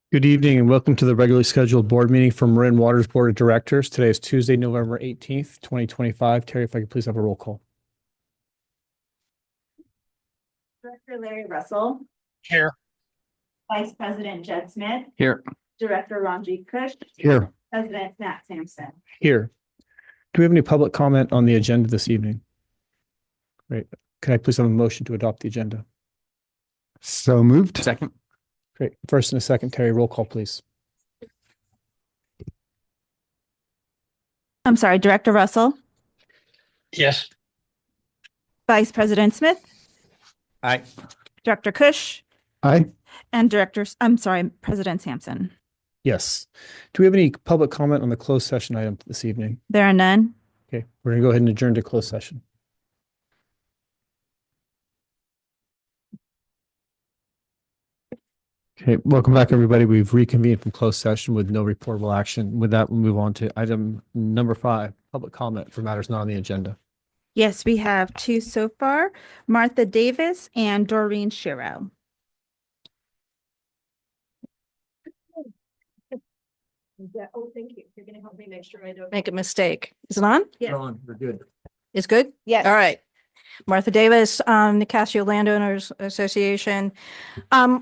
Good evening and welcome to the regularly scheduled board meeting for Marin Water's Board of Directors. Today is Tuesday, November 18th, 2025. Terry, if I could please have a roll call. Director Larry Russell, Here. Vice President Jed Smith, Here. Director Ranjit Kush, Here. President Matt Sampson. Here. Do we have any public comment on the agenda this evening? Great. Can I please have a motion to adopt the agenda? So moved. Second. Great. First and a second, Terry, roll call, please. I'm sorry, Director Russell, Yes. Vice President Smith, Aye. Director Kush, Aye. and President Sampson. Yes. Do we have any public comment on the closed session item this evening? There are none. Okay, we're going to go ahead and adjourn to closed session. Okay, welcome back, everybody. We've reconvened from closed session with no reportable action. With that, we'll move on to item number 5, public comment for matters not on the agenda. Yes, we have two so far, Martha Davis and Doreen Shiro. Oh, thank you. You're going to help me make sure I don't make a mistake. Is it on? Yes. We're good. It's good? Yes. All right. Martha Davis, Nicasio Landowners Association.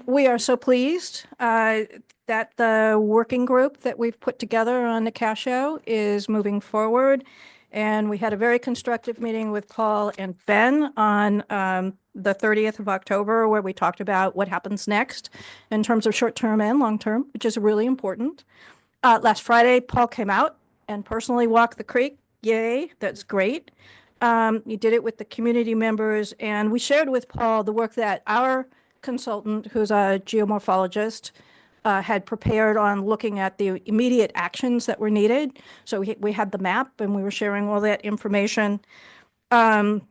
We are so pleased that the working group that we've put together on Nicasio is moving forward. And we had a very constructive meeting with Paul and Ben on the 30th of October, where we talked about what happens next in terms of short-term and long-term, which is really important. Last Friday, Paul came out and personally walked the creek. Yay, that's great. He did it with the community members, and we shared with Paul the work that our consultant, who's a geomorphologist, had prepared on looking at the immediate actions that were needed. So we had the map, and we were sharing all that information. And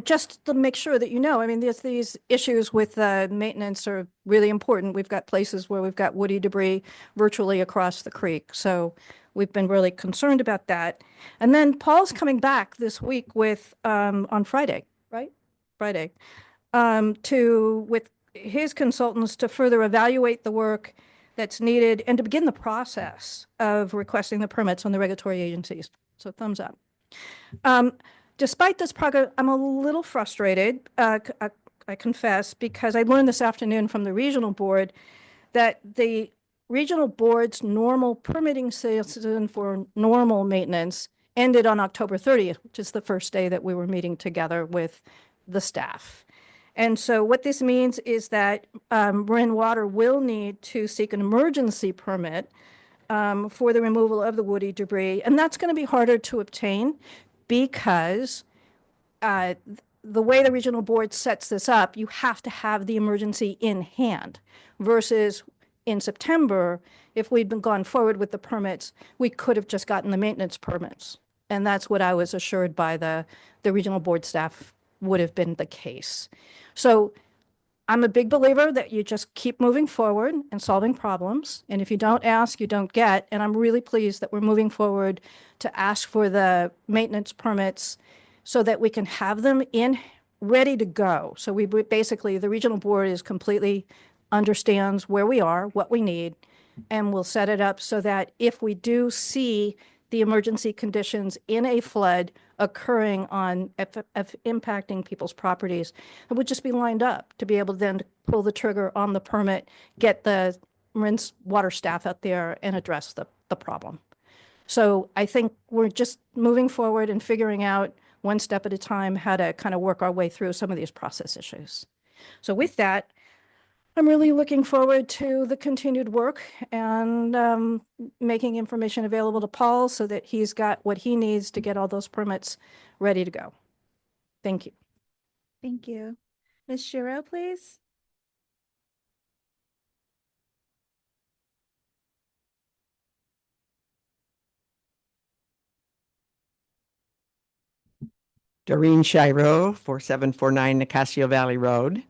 just to make sure that you know, I mean, these issues with maintenance are really important. We've got places where we've got woody debris virtually across the creek. So we've been really concerned about that. And then Paul's coming back this week with, on Friday, right? Friday, with his consultants to further evaluate the work that's needed and to begin the process of requesting the permits on the regulatory agencies. So thumbs up. Despite this progress, I'm a little frustrated, I confess, because I learned this afternoon from the regional board that the regional board's normal permitting season for normal maintenance ended on October 30th, which is the first day that we were meeting together with the staff. And so what this means is that Marin Water will need to seek an emergency permit for the removal of the woody debris. And that's going to be harder to obtain because the way the regional board sets this up, you have to have the emergency in hand versus in September, if we'd been gone forward with the permits, we could have just gotten the maintenance permits. And that's what I was assured by the regional board staff would have been the case. So I'm a big believer that you just keep moving forward and solving problems. And if you don't ask, you don't get. And I'm really pleased that we're moving forward to ask for the maintenance permits so that we can have them in ready to go. So we basically, the regional board is completely understands where we are, what we need, and we'll set it up so that if we do see the emergency conditions in a flood occurring on impacting people's properties, it would just be lined up to be able then to pull the trigger on the permit, get the Marin water staff out there and address the problem. So I think we're just moving forward and figuring out one step at a time how to kind of work our way through some of these process issues. So with that, I'm really looking forward to the continued work and making information available to Paul so that he's got what he needs to get all those permits ready to go. Thank you. Thank you. Ms. Shiro, please. Doreen Shiro, 4749 Nicasio Valley Road.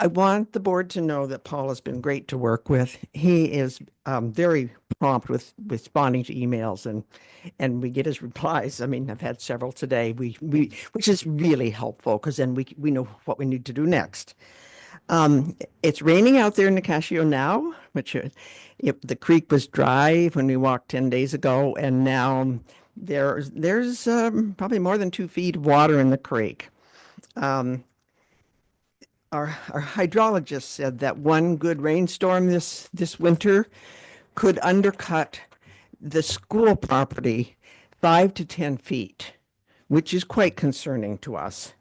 I want the board to know that Paul has been great to work with. He is very prompt with responding to emails and we get his replies. I mean, I've had several today, which is really helpful because then we know what we need to do next. It's raining out there in Nicasio now, which the creek was dry when we walked 10 days ago, and now there's probably more than 2 feet of water in the creek. Um, our hydrologist said that one good rainstorm this winter could undercut the school property 5 to 10 feet, which is quite concerning to us.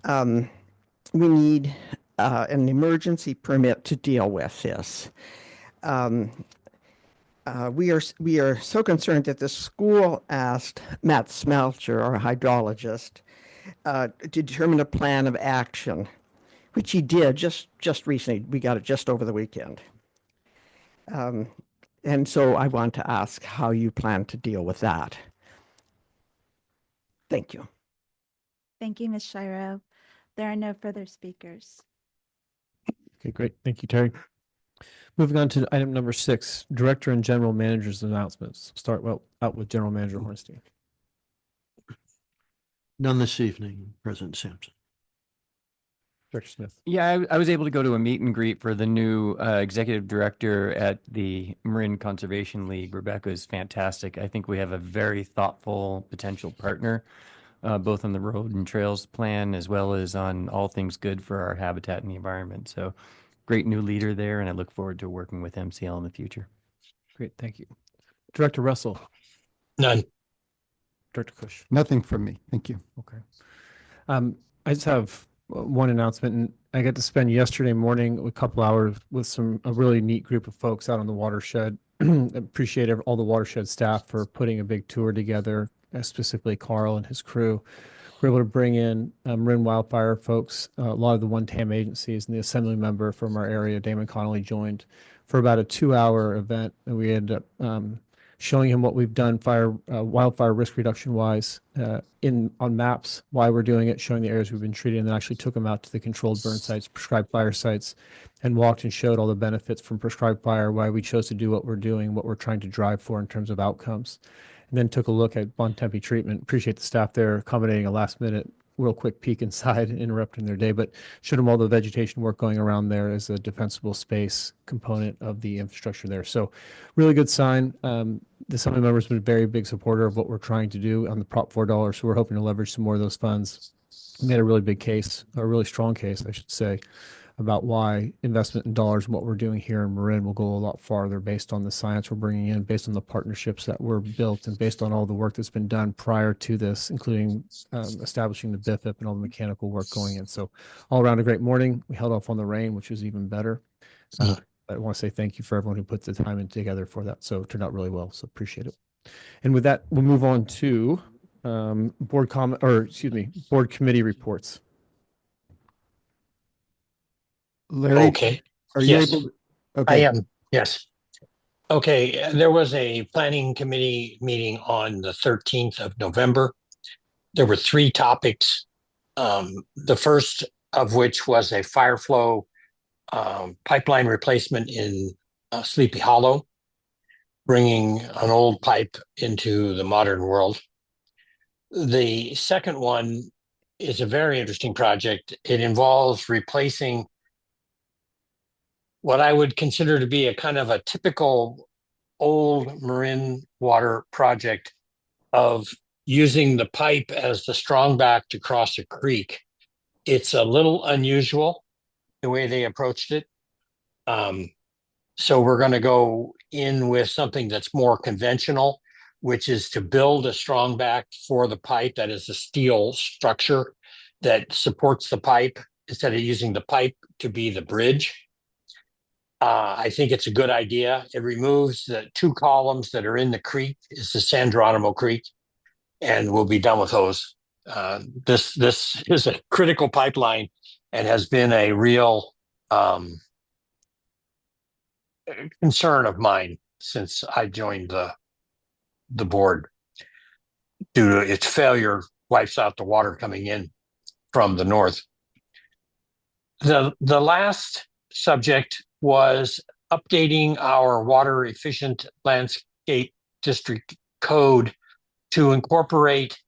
We need an emergency permit to deal with this. We are so concerned that the school asked Matt Smelcher, our hydrologist, to determine a plan of action, which he did just recently. We got it just over the weekend. And so I want to ask how you plan to deal with that. Thank you. Thank you, Ms. Shiro. There are no further speakers. Okay, great. Thank you, Terry. Moving on to item number 6, Director and General Manager's announcements. Start out with General Manager Hornstein. None this evening, President Sampson. Director Smith. Yeah, I was able to go to a meet and greet for the new executive director at the Marin Conservation League. Rebecca is fantastic. I think we have a very thoughtful potential partner, both on the road and trails plan, as well as on all things good for our habitat and the environment. So great new leader there, and I look forward to working with MCL in the future. Great, thank you. Director Russell. None. Director Cush. Nothing from me. Thank you. Okay. I just have one announcement, and I got to spend yesterday morning a couple hours with a really neat group of folks out on the watershed. Appreciate all the watershed staff for putting a big tour together, specifically Carl and his crew. We're able to bring in Marin wildfire folks, a lot of the one-TAM agencies, and the assembly member from our area, Damon Connolly, joined for about a 2-hour event, and we ended up showing him what we've done wildfire risk reduction wise on maps, why we're doing it, showing the areas we've been treating, and then actually took him out to the controlled burn sites, prescribed fire sites, and walked and showed all the benefits from prescribed fire, why we chose to do what we're doing, what we're trying to drive for in terms of outcomes. And then took a look at Bontempi treatment. Appreciate the staff there accommodating a last minute real quick peek inside, interrupting their day, but showed them all the vegetation work going around there as a defensible space component of the infrastructure there. So really good sign. The Assembly member's been a very big supporter of what we're trying to do on the Prop 4 dollars. So we're hoping to leverage some more of those funds. We made a really big case, a really strong case, I should say, about why investment in dollars and what we're doing here in Marin will go a lot farther based on the science we're bringing in, based on the partnerships that were built, and based on all the work that's been done prior to this, including establishing the BIFIP and all the mechanical work going in. So all around a great morning. We held off on the rain, which was even better. I want to say thank you for everyone who put the time in together for that. So it turned out really well. So appreciate it. And with that, we'll move on to board committee reports. Larry, Okay. are you Yes. able to? I Okay. am, yes. Okay, there was a planning committee meeting on the 13th of November. There were 3 topics. The first of which was a fire flow pipeline replacement in Sleepy Hollow, bringing an old pipe into the modern world. The second one is a very interesting project. It involves replacing what I would consider to be a kind of a typical old Marin water project of using the pipe as the strong back to cross a creek. It's a little unusual the way they approached it. So we're going to go in with something that's more conventional, which is to build a strong back for the pipe that is a steel structure that supports the pipe instead of using the pipe to be the bridge. I think it's a good idea. It removes the 2 columns that are in the creek. It's the San Geronimo Creek, and we'll be done with those. This is a critical pipeline and has been a real concern of mine since I joined the board. Due to its failure, wipes out the water coming in from the north. The last subject was updating our water efficient landscape district code to incorporate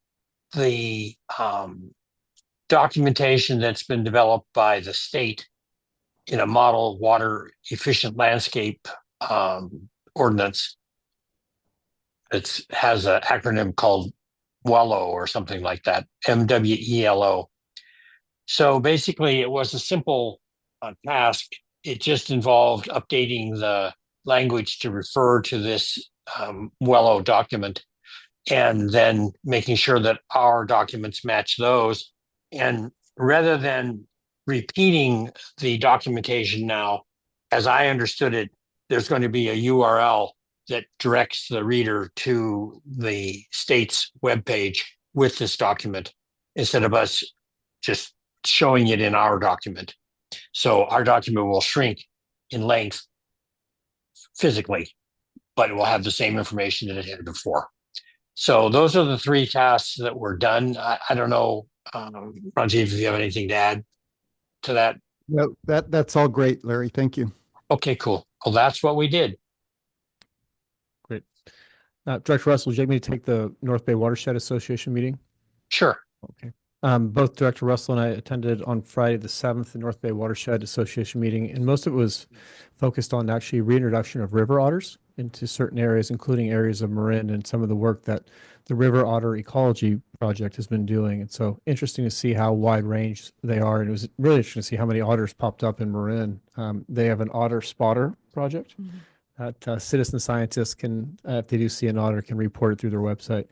the documentation that's been developed by the state in a model water efficient landscape ordinance. It has an acronym called WELO or something like that, MWELO. So basically, it was a simple task. It just involved updating the language to refer to this WELO document, and then making sure that our documents match those. And rather than repeating the documentation now, as I understood it, there's going to be a URL that directs the reader to the state's webpage with this document instead of us just showing it in our document. So our document will shrink in length physically, but it will have the same information that it had before. So those are the three tasks that were done. I don't know, Ranjiv, if you have anything to add to that. No, that's all great, Larry. Thank you. Okay, cool. Well, that's what we did. Great. Director Russell, would you like me to take the North Bay Watershed Association meeting? Sure. Okay. Both Director Russell and I attended on Friday the 7th, the North Bay Watershed Association meeting, and most of it was focused on actually reintroduction of river otters into certain areas, including areas of Marin and some of the work that the River Otter Ecology Project has been doing. And so interesting to see how wide range they are. And it was really interesting to see how many otters popped up in Marin. They have an otter spotter project. That citizen scientists can, if they do see an otter, can report it through their website.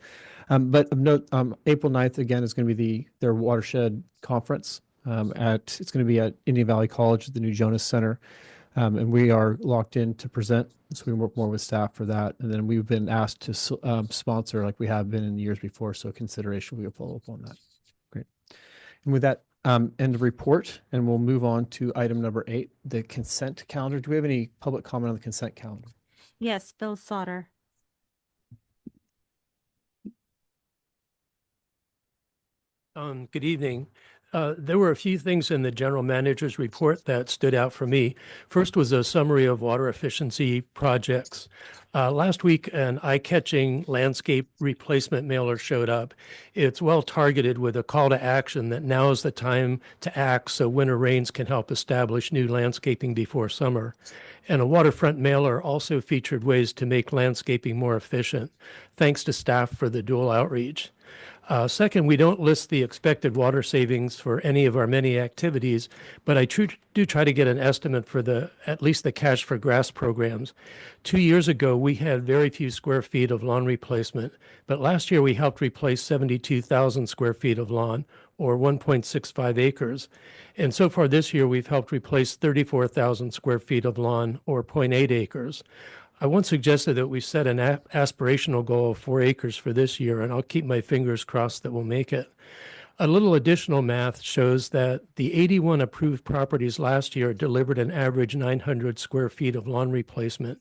But of note, April 9th, again, is going to be their watershed conference. It's going to be at Indian Valley College at the new Jonas Center. And we are locked in to present, so we work more with staff for that. And then we've been asked to sponsor like we have been in the years before, so consideration, we will follow up on that. Great. And with that, end of report, and we'll move on to item number 8, the consent calendar. Do we have any public comment on the consent calendar? Yes, Phil Sauter. Good evening. There were a few things in the general manager's report that stood out for me. First was a summary of water efficiency projects. Last week, an eye-catching landscape replacement mailer showed up. It's well targeted with a call to action that now is the time to act so winter rains can help establish new landscaping before summer. And a waterfront mailer also featured ways to make landscaping more efficient. Thanks to staff for the dual outreach. Second, we don't list the expected water savings for any of our many activities, but I do try to get an estimate for at least the Cash for Grass programs. 2 years ago, we had very few square feet of lawn replacement, but last year we helped replace 72,000 square feet of lawn, or 1.65 acres. And so far this year, we've helped replace 34,000 square feet of lawn, or 0.8 acres. I once suggested that we set an aspirational goal of 4 acres for this year, and I'll keep my fingers crossed that we'll make it. A little additional math shows that the 81 approved properties last year delivered an average 900 square feet of lawn replacement,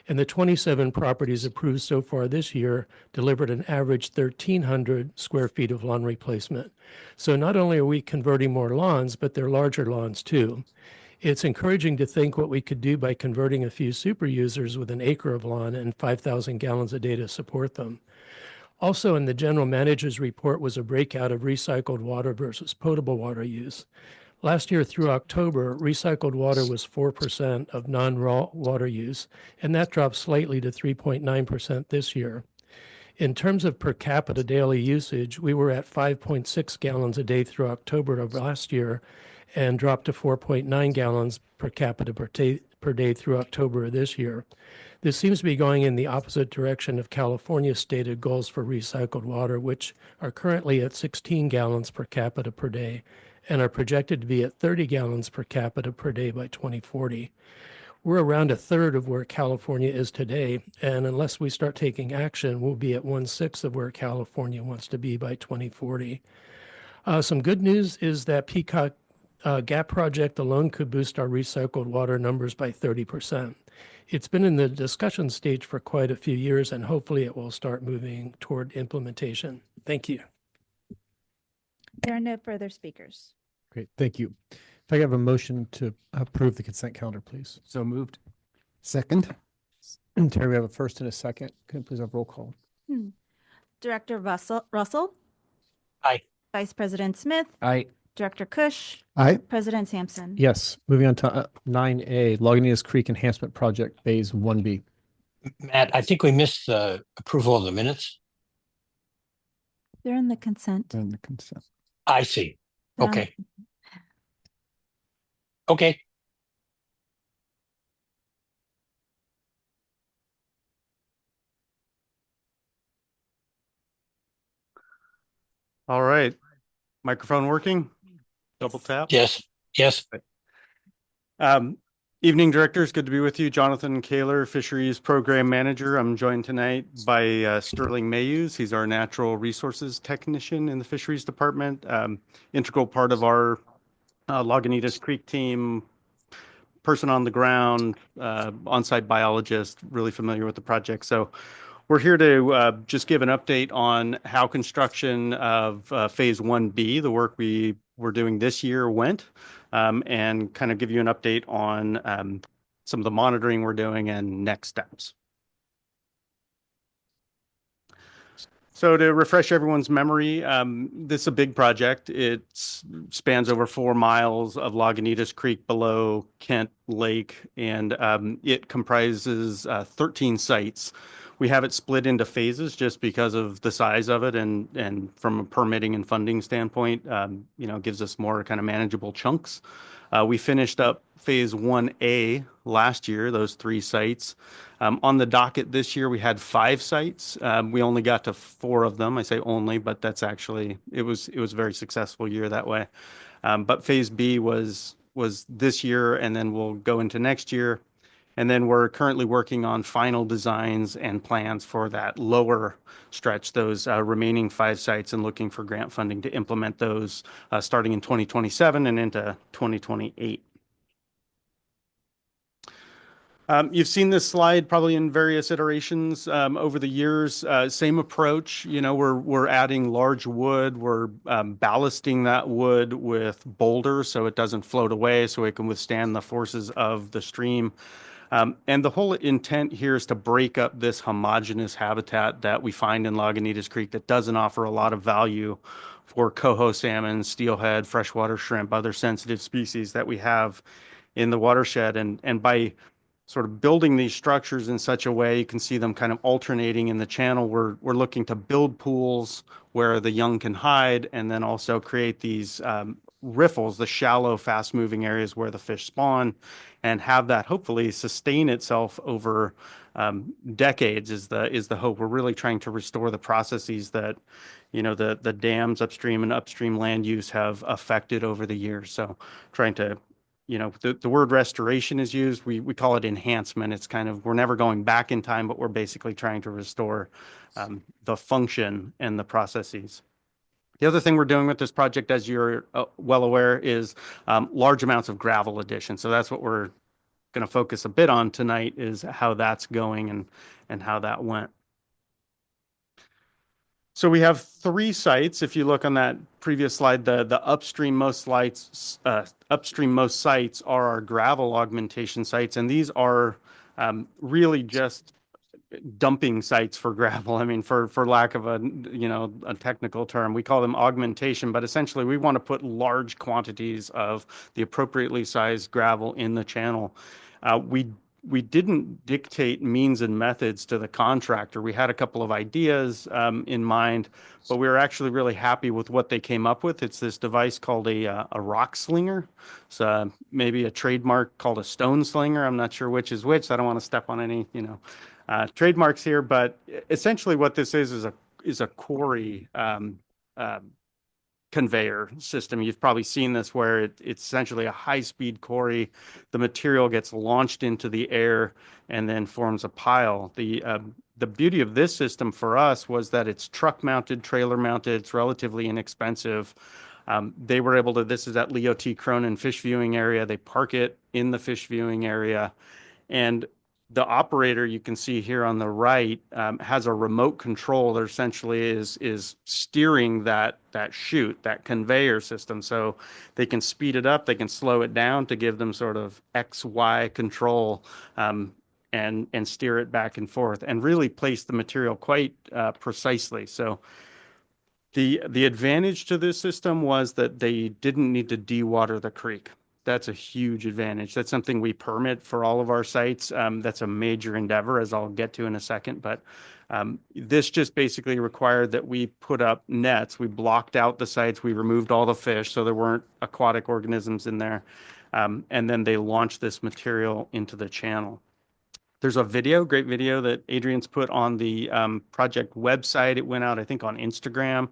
and the 27 properties approved so far this year delivered an average 1,300 square feet of lawn replacement. So not only are we converting more lawns, but they're larger lawns too. It's encouraging to think what we could do by converting a few super users with an acre of lawn and 5,000 gallons a day to support them. Also in the general manager's report was a breakout of recycled water versus potable water use. Last year through October, recycled water was 4% of non-raw water use, and that dropped slightly to 3.9% this year. In terms of per capita daily usage, we were at 5.6 gallons a day through October of last year, and dropped to 4.9 gallons per capita per day through October of this year. This seems to be going in the opposite direction of California's stated goals for recycled water, which are currently at 16 gallons per capita per day and are projected to be at 30 gallons per capita per day by 2040. We're around a third of where California is today, and unless we start taking action, we'll be at 1/6 of where California wants to be by 2040. Some good news is that Peacock GAP project alone could boost our recycled water numbers by 30%. It's been in the discussion stage for quite a few years, and hopefully it will start moving toward implementation. Thank you. There are no further speakers. Great, thank you. If I could have a motion to approve the consent calendar, please. So moved. Second? Terry, we have a first and a second. Can you please have roll call? Director Russell? Aye. Vice President Smith? Aye. Director Kush, Aye. President Sampson. Yes. Moving on to 9A, Lagunitas Creek Enhancement Project Phase 1B. Matt, I think we missed the approval of the minutes. They're in the consent. And the consent. I see. They're on- Okay. Okay. All right. Microphone working? Double tap. Yes. Yes. Um, Evening directors, good to be with you. Jonathan Kaler, Fisheries Program Manager. I'm joined tonight by Sterling Mayhews. He's our Natural Resources Technician in the Fisheries Department. Integral part of our Lagunitas Creek team, person on the ground, on-site biologist, really familiar with the project. So we're here to just give an update on how construction of Phase 1B, the work we were doing this year, went, and kind of give you an update on some of the monitoring we're doing and next steps. So to refresh everyone's memory, this is a big project. It spans over 4 miles of Lagunitas Creek below Kent Lake, and it comprises 13 sites. We have it split into phases just because of the size of it, and from a permitting and funding standpoint, gives us more kind of manageable chunks. We finished up Phase 1A last year, those 3 sites. On the docket this year, we had 5 sites. We only got to 4 of them. I say only, but that's actually, it was a very successful year that way. But Phase B was this year, and then we'll go into next year. And then we're currently working on final designs and plans for that lower stretch, those remaining 5 sites, and looking for grant funding to implement those starting in 2027 and into 2028. You've seen this slide probably in various iterations over the years. Same approach. We're adding large wood. We're ballasting that wood with boulders so it doesn't float away, so it can withstand the forces of the stream. And the whole intent here is to break up this homogeneous habitat that we find in Lagunitas Creek that doesn't offer a lot of value for coho salmon, steelhead, freshwater shrimp, other sensitive species that we have in the watershed. And by sort of building these structures in such a way, you can see them kind of alternating in the channel. We're looking to build pools where the young can hide, and then also create these riffles, the shallow, fast-moving areas where the fish spawn, and have that hopefully sustain itself over decades is the hope. We're really trying to restore the processes that the dams upstream and upstream land use have affected over the years. So trying to the word restoration is used. We call it enhancement. It's kind of, we're never going back in time, but we're basically trying to restore the function and the processes. The other thing we're doing with this project, as you're well aware, is large amounts of gravel addition. So that's what we're going to focus a bit on tonight, is how that's going and how that went. So we have 3 sites. If you look on that previous slide, the upstream-most sites are our gravel augmentation sites, and these are really just dumping sites for gravel. I mean, for lack of a technical term, we call them augmentation, but essentially we want to put large quantities of the appropriately sized gravel in the channel. We didn't dictate means and methods to the contractor. We had a couple of ideas in mind, but we were actually really happy with what they came up with. It's this device called a rock slinger. It's maybe a trademark called a stone slinger. I'm not sure which is which. I don't want to step on any trademarks here, but essentially what this is a quarry conveyor system. You've probably seen this, where it's essentially a high-speed quarry. The material gets launched into the air and then forms a pile. The beauty of this system for us was that it's truck-mounted, trailer-mounted. It's relatively inexpensive. They were able to, this is at Leo T. Cronin fish viewing area. They park it in the fish viewing area, and the operator, you can see here on the right, has a remote control that essentially is steering that chute, that conveyor system. So they can speed it up, they can slow it down to give them sort of X-Y control, and steer it back and forth, and really place the material quite precisely. So The advantage to this system was that they didn't need to dewater the creek. That's a huge advantage. That's something we permit for all of our sites. That's a major endeavor, as I'll get to in a second. But this just basically required that we put up nets. We blocked out the sites. We removed all the fish, so there weren't aquatic organisms in there. And then they launched this material into the channel. There's a video, great video that Adrian's put on the project website. It went out, I think, on Instagram.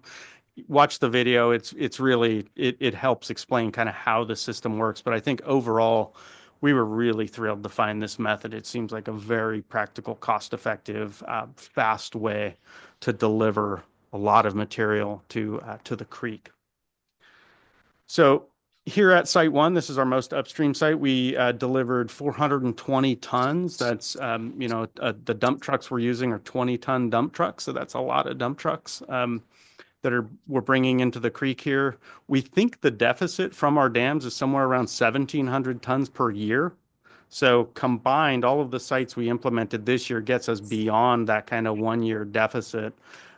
Watch the video. It's really it helps explain kind of how the system works. But I think overall, we were really thrilled to find this method. It seems like a very practical, cost-effective, fast way to deliver a lot of material to the creek. So here at Site 1, this is our most upstream site. We delivered 420 tons. That's, the dump trucks we're using are 20-ton dump trucks. So that's a lot of dump trucks that we're bringing into the creek here. We think the deficit from our dams is somewhere around 1,700 tons per year. So combined, all of the sites we implemented this year gets us beyond that kind of 1 year deficit.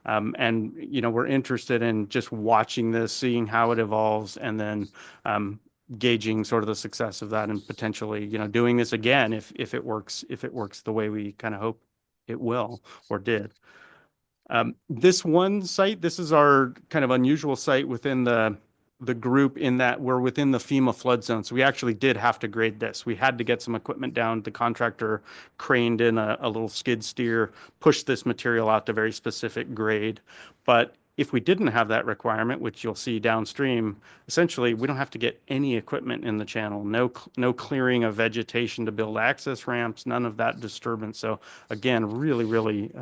And we're interested in just watching this, seeing how it evolves, and then gauging sort of the success of that, and potentially, doing this again if it works the way we kind of hope it will or did. This one site, this is our kind of unusual site within the group, in that we're within the FEMA flood zone. So we actually did have to grade this. We had to get some equipment down. The contractor craned in a little skid steer, pushed this material out to very specific grade. But if we didn't have that requirement, which you'll see downstream, essentially we don't have to get any equipment in the channel. No clearing of vegetation to build access ramps, none of that disturbance. So again, really, really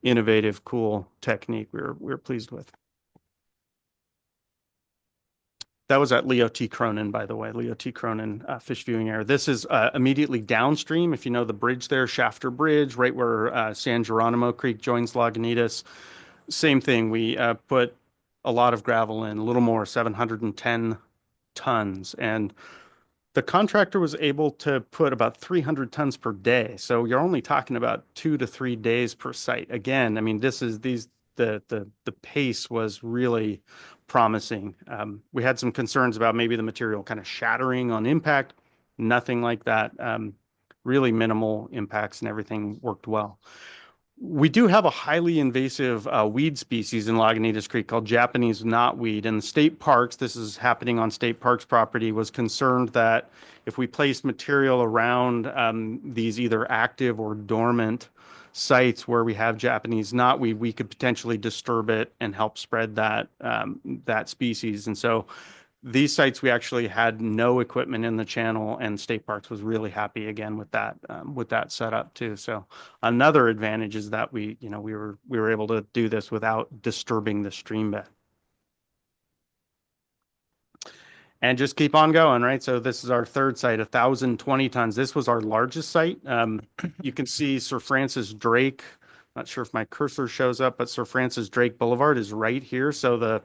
innovative, cool technique we're pleased with. That was at Leo T. Cronin, by the way, Leo T. Cronin fish viewing area. This is immediately downstream. If you know the bridge there, Shafter Bridge, right where San Geronimo Creek joins Lagunitas. Same thing. We put a lot of gravel in, a little more, 710 tons. And the contractor was able to put about 300 tons per day. So you're only talking about 2 to 3 days per site. Again, I mean, the pace was really promising. We had some concerns about maybe the material kind of shattering on impact. Nothing like that. Really minimal impacts, and everything worked well. We do have a highly invasive weed species in Lagunitas Creek called Japanese knotweed. And the state parks, this is happening on state parks property, was concerned that if we placed material around these either active or dormant sites where we have Japanese knotweed, we could potentially disturb it and help spread that species. And so these sites, we actually had no equipment in the channel, and State Parks was really happy again with that setup too. So another advantage is that we were able to do this without disturbing the stream bed. And just keep on going, right? So this is our third site, 1,020 tons. This was our largest site. You can see Sir Francis Drake. Not sure if my cursor shows up, but Sir Francis Drake Boulevard is right here. So the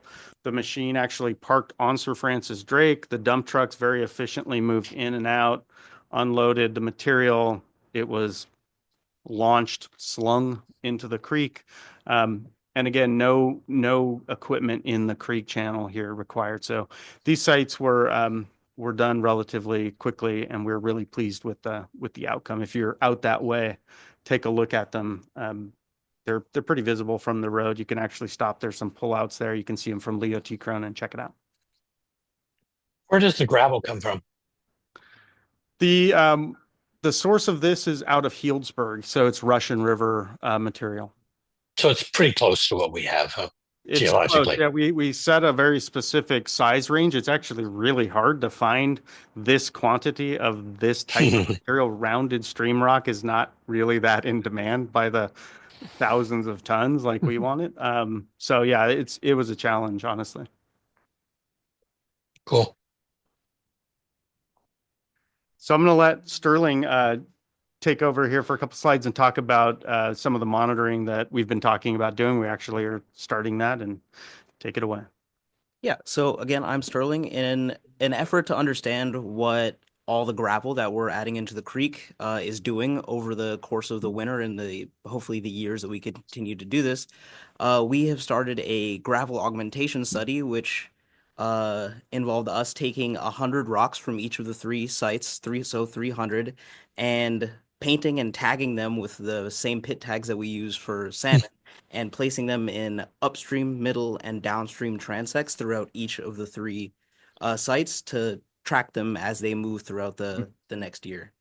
machine actually parked on Sir Francis Drake. The dump trucks very efficiently moved in and out, unloaded the material. It was launched, slung into the creek. And again, no equipment in the creek channel here required. So these sites were done relatively quickly, and we're really pleased with the outcome. If you're out that way, take a look at them. They're pretty visible from the road. You can actually stop. There's some pullouts there. You can see them from Leo T. Cronin. Check it out. Where does the gravel come from? The source of this is out of Healdsburg, so it's Russian River material. So it's pretty close to what we have, huh? It's Geologically. close. Yeah, we set a very specific size range. It's actually really hard to find this quantity of this type of material. Rounded stream rock is not really that in demand by the thousands of tons like we want it. So yeah, it was a challenge, honestly. Cool. So I'm going to let Sterling take over here for a couple slides and talk about some of the monitoring that we've been talking about doing. We actually are starting that, and take it away. Yeah, so again, I'm Sterling. In an effort to understand what all the gravel that we're adding into the creek is doing over the course of the winter and the hopefully the years that we continue to do this. We have started a gravel augmentation study, which involved us taking 100 rocks from each of the three sites, 300, and painting and tagging them with the same pit tags that we use for salmon, and placing them in upstream, middle, and downstream transects throughout each of the three sites to track them as they move throughout the next year.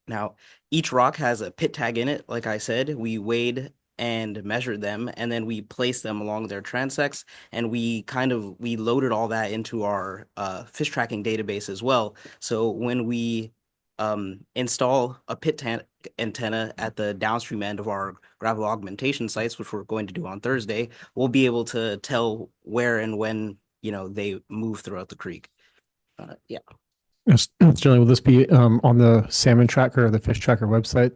Now, each rock has a pit tag in it. Like I said, we weighed and measured them, and then we placed them along their transects, and we loaded all that into our fish tracking database as well. So when we install a antenna at the downstream end of our gravel augmentation sites, which we're going to do on Thursday, we'll be able to tell where and when, they move throughout the creek. Yeah. Yes, Generally, will this be on the salmon tracker or the fish tracker website?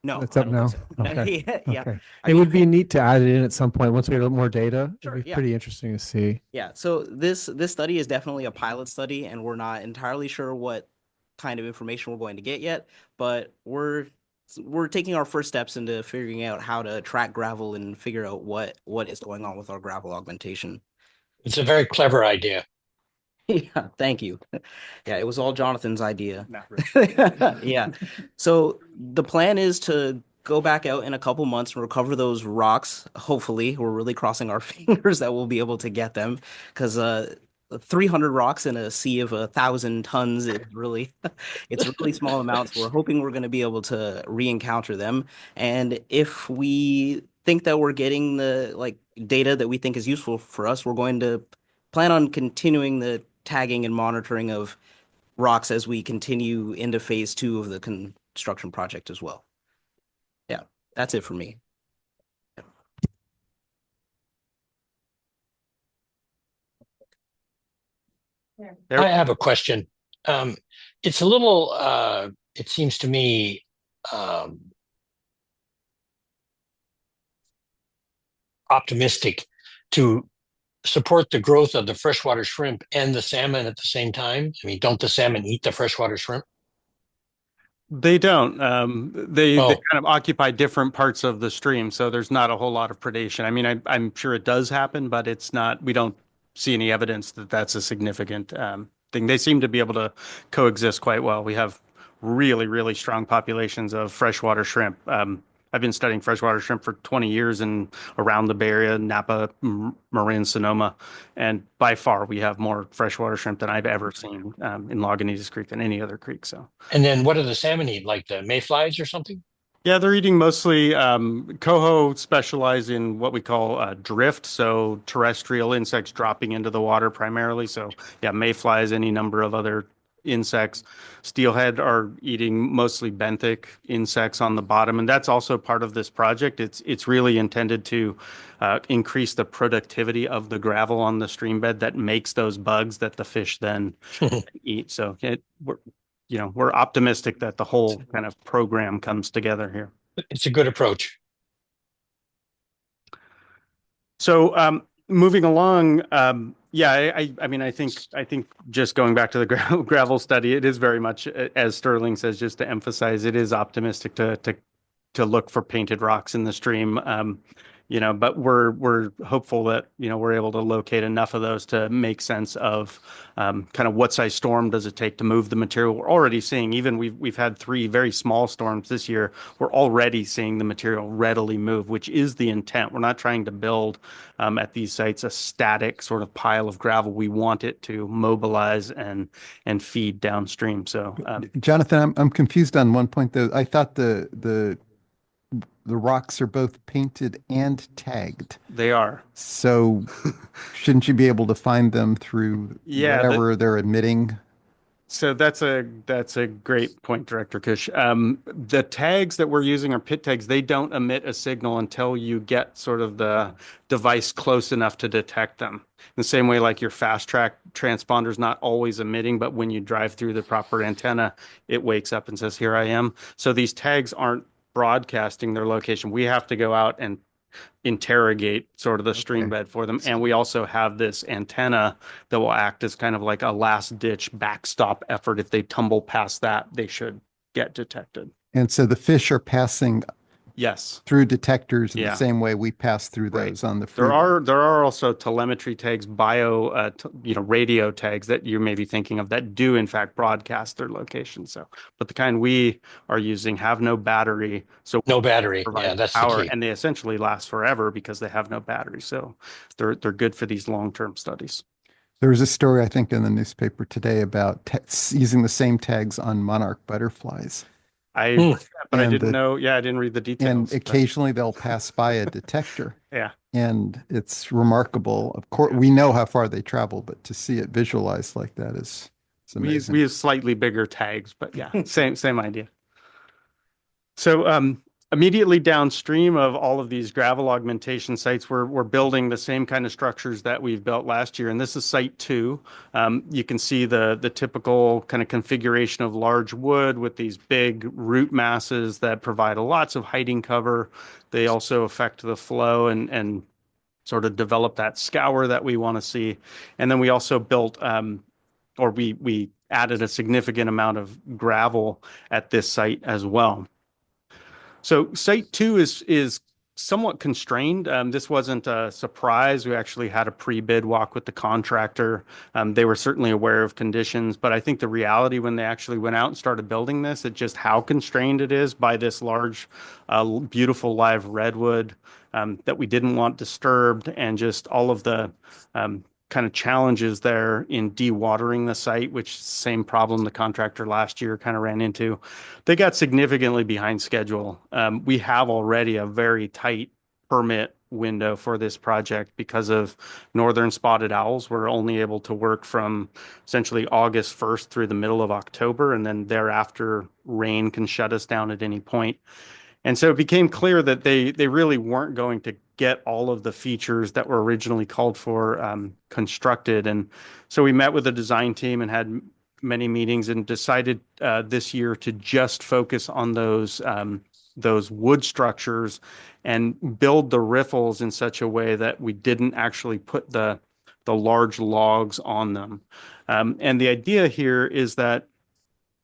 No, It's I up don't now. think so. Okay. Yeah. Okay. I It mean, would be neat to add it in at some point once we get a little more data. Sure, It'd be yeah. pretty interesting to see. Yeah, so this study is definitely a pilot study, and we're not entirely sure what kind of information we're going to get yet, but we're taking our first steps into figuring out how to track gravel and figure out what is going on with our gravel augmentation. It's a very clever idea. Yeah, thank you. Yeah, it was all Jonathan's idea. Not really. Yeah. So the plan is to go back out in a couple months and recover those rocks. Hopefully, we're really crossing our fingers that we'll be able to get them, because 300 rocks in a sea of 1,000 tons is really it's really small amounts. We're hoping we're going to be able to re-encounter them, and if we think that we're getting the data that we think is useful for us, we're going to plan on continuing the tagging and monitoring of rocks as we continue into phase 2 of the construction project as well. Yeah, that's it for me. I have a question. It's a little, it seems to me, optimistic to support the growth of the freshwater shrimp and the salmon at the same time. I mean, don't the salmon eat the freshwater shrimp? They don't. They Oh, kind of occupy different parts of the stream, so there's not a whole lot of predation. I mean, I'm sure it does happen, but it's not. We don't see any evidence that that's a significant thing. They seem to be able to coexist quite well. We have really, really strong populations of freshwater shrimp. I've been studying freshwater shrimp for 20 years and around the Bay Area, Napa, Marin, Sonoma, and by far we have more freshwater shrimp than I've ever seen in Lagunitas Creek than any other creek. So. and then what do the salmon eat? Like the mayflies or something? Yeah, they're eating mostly coho specialize in what we call drift, so terrestrial insects dropping into the water primarily. So yeah, mayflies, any number of other insects. Steelhead are eating mostly benthic insects on the bottom, and that's also part of this project. It's really intended to increase the productivity of the gravel on the stream bed that makes those bugs that the fish then eat. So we're optimistic that the whole kind of program comes together here. It's a good approach. So moving along, yeah, I mean, I think just going back to the gravel study, it is very much, as Sterling says, just to emphasize, it is optimistic to look for painted rocks in the stream. But we're hopeful that, we're able to locate enough of those to make sense of kind of what size storm does it take to move the material. We're already seeing, even we've had 3 very small storms this year. We're already seeing the material readily move, which is the intent. We're not trying to build at these sites a static sort of pile of gravel. We want it to mobilize and feed downstream. So Jonathan, I'm confused on one point though. I thought the rocks are both painted and tagged. they are. So shouldn't you be able to find them through Yeah, whatever they're emitting? So that's a great point, Director Kush. The tags that we're using are pit tags. They don't emit a signal until you get sort of the device close enough to detect them. In the same way, like your fast track transponder is not always emitting, but when you drive through the proper antenna, it wakes up and says, "Here I am." So these tags aren't broadcasting their location. We have to go out and interrogate sort of the stream bed for them. And we also have this antenna that will act as kind of like a last ditch backstop effort. If they tumble past that, they should get detected. And so the fish are passing Yes. through detectors in Yeah. the same way we pass through Right. those on the There freeway. are also telemetry tags, radio tags that you may be thinking of that do in fact broadcast their location. So, but the kind we are using have no battery, so No battery. provide Yeah, that's the power, key. and they essentially last forever because they have no battery. So, they're good for these long-term studies. There was a story, I think, in the newspaper today about using the same tags on monarch butterflies. But I And didn't the know. Yeah, I didn't read the details. and but- occasionally they'll pass by a detector. Yeah. And it's remarkable. Of course, we know how far they travel, but to see it visualized like that is it's We amazing. use slightly bigger tags, but yeah, same idea. So immediately downstream of all of these gravel augmentation sites, we're building the same kind of structures that we've built last year, and this is site 2. You can see the typical kind of configuration of large wood with these big root masses that provide lots of hiding cover. They also affect the flow and sort of develop that scour that we want to see. And then we also built or we added a significant amount of gravel at this site as well. So site 2 is somewhat constrained. This wasn't a surprise. We actually had a pre-bid walk with the contractor. They were certainly aware of conditions, but I think the reality when they actually went out and started building this, it's just how constrained it is by this large, beautiful live redwood that we didn't want disturbed, and just all of the kind of challenges there in dewatering the site, which same problem the contractor last year kind of ran into. They got significantly behind schedule. We have already a very tight permit window for this project because of northern spotted owls. We're only able to work from essentially August 1st through the middle of October, and then thereafter rain can shut us down at any point. And so it became clear that they really weren't going to get all of the features that were originally called for constructed. And so we met with the design team and had many meetings and decided this year to just focus on those wood structures and build the riffles in such a way that we didn't actually put the large logs on them. And the idea here is that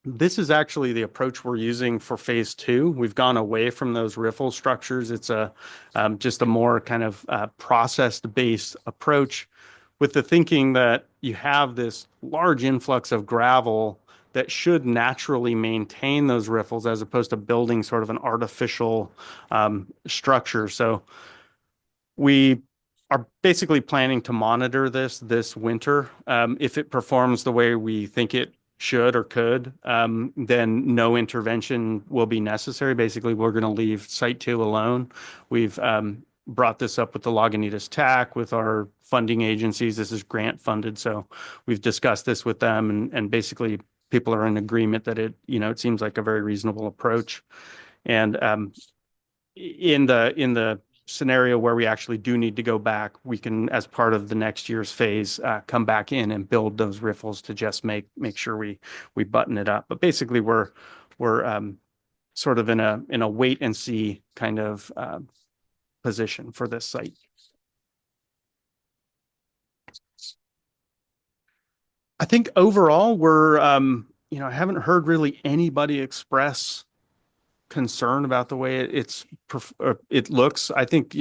this is actually the approach we're using for phase 2. We've gone away from those riffle structures. It's just a more kind of process-based approach, with the thinking that you have this large influx of gravel that should naturally maintain those riffles as opposed to building sort of an artificial structure. So we are basically planning to monitor this winter. If it performs the way we think it should or could, then no intervention will be necessary. Basically, we're going to leave Site 2 alone. We've brought this up with the Lagunitas TAC, with our funding agencies. This is grant funded, so we've discussed this with them, and basically people are in agreement that it seems like a very reasonable approach. And in the scenario where we actually do need to go back, we can, as part of the next year's phase, come back in and build those riffles to just make sure we button it up. But basically, we're sort of in a wait and see kind of position for this site. I think overall we're I haven't heard really anybody express concern about the way it looks. I think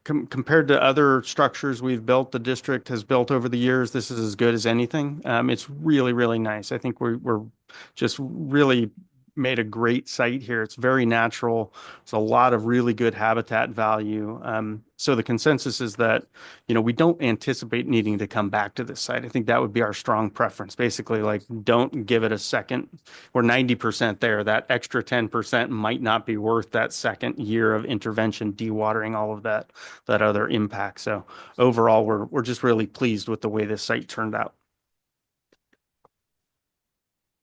compared to other structures we've built, the district has built over the years, this is as good as anything. It's really, really nice. I think we're just really made a great site here. It's very natural. There's a lot of really good habitat value. So the consensus is that, we don't anticipate needing to come back to this site. I think that would be our strong preference. Basically, like, don't give it a second. We're 90% there. That extra 10% might not be worth that second year of intervention, dewatering, all of that other impact. So overall, we're just really pleased with the way this site turned out.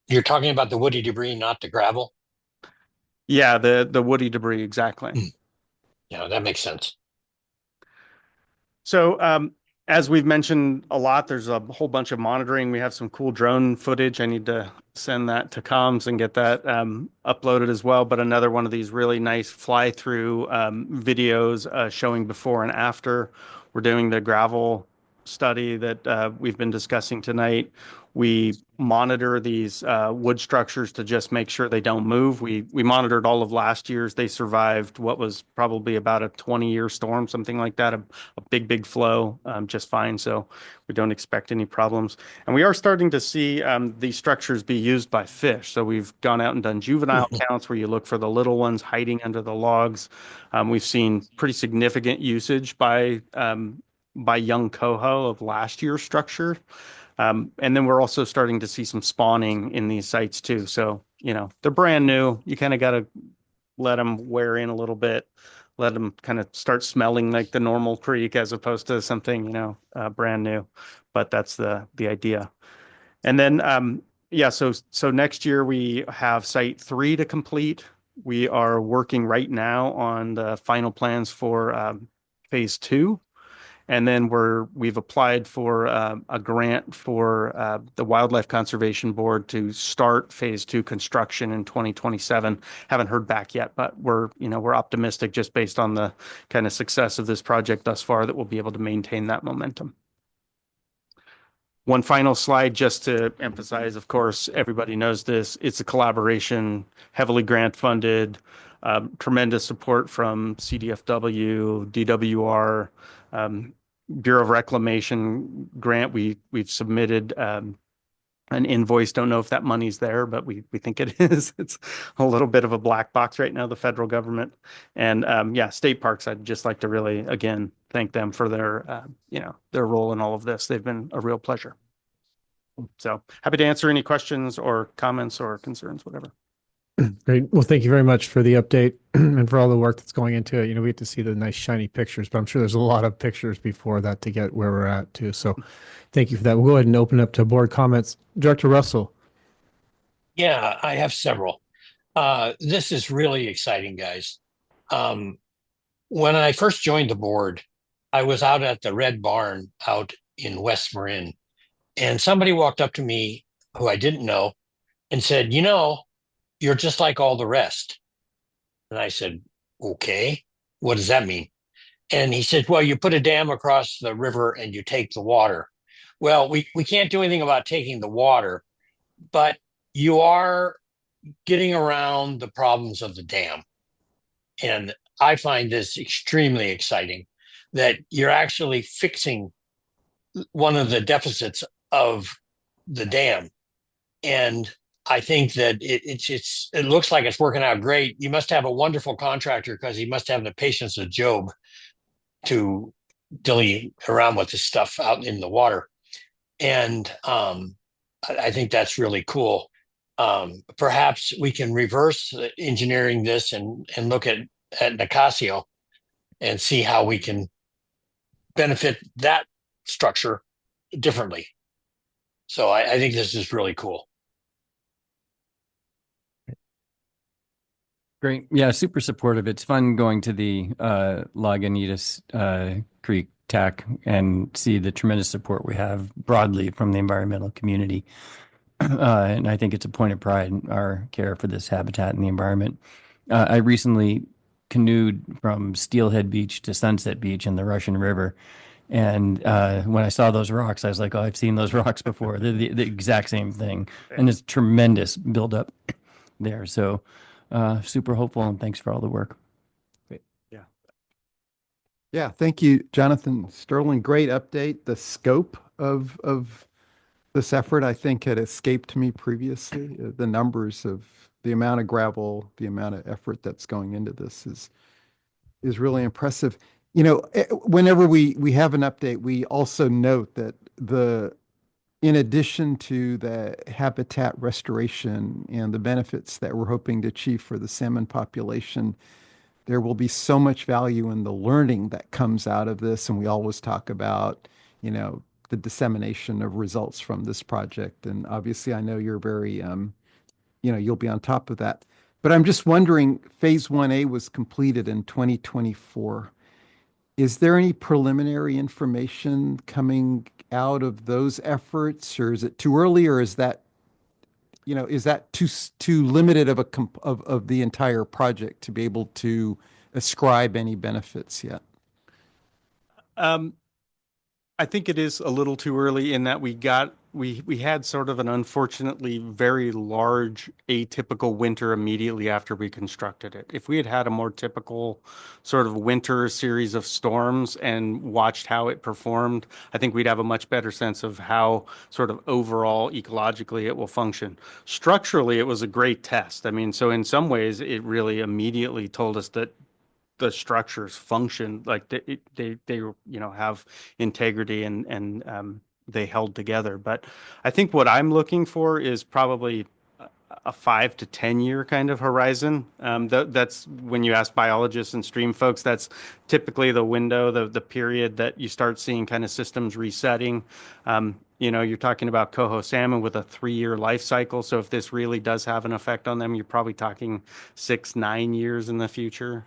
You're talking about the woody debris, not the gravel? Yeah, the woody debris, exactly. Yeah, that makes sense. So As we've mentioned a lot, there's a whole bunch of monitoring. We have some cool drone footage. I need to send that to comms and get that uploaded as well. But another one of these really nice fly-through videos showing before and after. We're doing the gravel study that we've been discussing tonight. We monitor these wood structures to just make sure they don't move. We monitored all of last year's. They survived what was probably about a 20-year storm, something like that, a big flow just fine. So we don't expect any problems. And we are starting to see these structures be used by fish. So we've gone out and done juvenile counts where you look for the little ones hiding under the logs. We've seen pretty significant usage by young coho of last year's structure. And then we're also starting to see some spawning in these sites too. So, they're brand new. You kind of got to let them wear in a little bit, let them kind of start smelling like the normal creek as opposed to something, brand new. But that's the idea. And then, yeah, so next year we have site 3 to complete. We are working right now on the final plans for phase 2. And then we've applied for a grant for the Wildlife Conservation Board to start phase 2 construction in 2027. Haven't heard back yet, but we're optimistic just based on the kind of success of this project thus far that we'll be able to maintain that momentum. One final slide just to emphasize, of course, everybody knows this. It's a collaboration, heavily grant funded, tremendous support from CDFW, DWR, Bureau of Reclamation grant. We've submitted an invoice. Don't know if that money's there, but we think it is. It's a little bit of a black box right now, the federal government. And yeah, state parks, I'd just like to really, again, thank them for their role in all of this. They've been a real pleasure. So happy to answer any questions or comments or concerns, whatever. Great. Well, thank you very much for the update and for all the work that's going into it. We get to see the nice shiny pictures, but I'm sure there's a lot of pictures before that to get where we're at too. So thank you for that. We'll go ahead and open up to board comments. Director Russell. Yeah, I have several. This is really exciting, guys. When I first joined the board, I was out at the Red Barn out in West Marin, and somebody walked up to me who I didn't know and said, you're just like all the rest. And I said, okay, what does that mean? And he said, well, you put a dam across the river and you take the water. Well, we can't do anything about taking the water, but you are getting around the problems of the dam. And I find this extremely exciting that you're actually fixing one of the deficits of the dam. And I think that it looks like it's working out great. You must have a wonderful contractor because he must have the patience of Job to dilly around with this stuff out in the water. And I think that's really cool. Perhaps we can reverse engineering this and look at Nicasio and see how we can benefit that structure differently. So I think this is really cool. Great. Yeah, super supportive. It's fun going to the Lagunitas Creek TAC and see the tremendous support we have broadly from the environmental community. And I think it's a point of pride in our care for this habitat and the environment. I recently canoed from Steelhead Beach to Sunset Beach in the Russian River. And when I saw those rocks, I was like, oh, I've seen those rocks before. They're the exact same thing. And it's tremendous buildup there. So super hopeful, and thanks for all the work. Yeah. Yeah. Thank you, Jonathan Sterling. Great update. The scope of this effort, I think, had escaped me previously. The numbers of the amount of gravel, the amount of effort that's going into this is really impressive. Whenever we have an update, we also note that in addition to the habitat restoration and the benefits that we're hoping to achieve for the salmon population, there will be so much value in the learning that comes out of this. And we always talk about, the dissemination of results from this project. And obviously, I know you're very, you'll be on top of that. But I'm just wondering, phase 1A was completed in 2024. is there any preliminary information coming out of those efforts, or is it too early, or is that, is that too limited of of the entire project to be able to ascribe any benefits yet? Um, I think it is a little too early in that we had sort of an unfortunately very large atypical winter immediately after we constructed it. If we had had a more typical sort of winter series of storms and watched how it performed, I think we'd have a much better sense of how sort of overall ecologically it will function. Structurally, it was a great test. I mean, so in some ways, it really immediately told us that the structures function like they have integrity and they held together. But I think what I'm looking for is probably a 5 to 10 year kind of horizon. That's when you ask biologists and stream folks, that's typically the window, the period that you start seeing kind of systems resetting. You're talking about coho salmon with a 3 year life cycle. So if this really does have an effect on them, you're probably talking 6, 9 years in the future.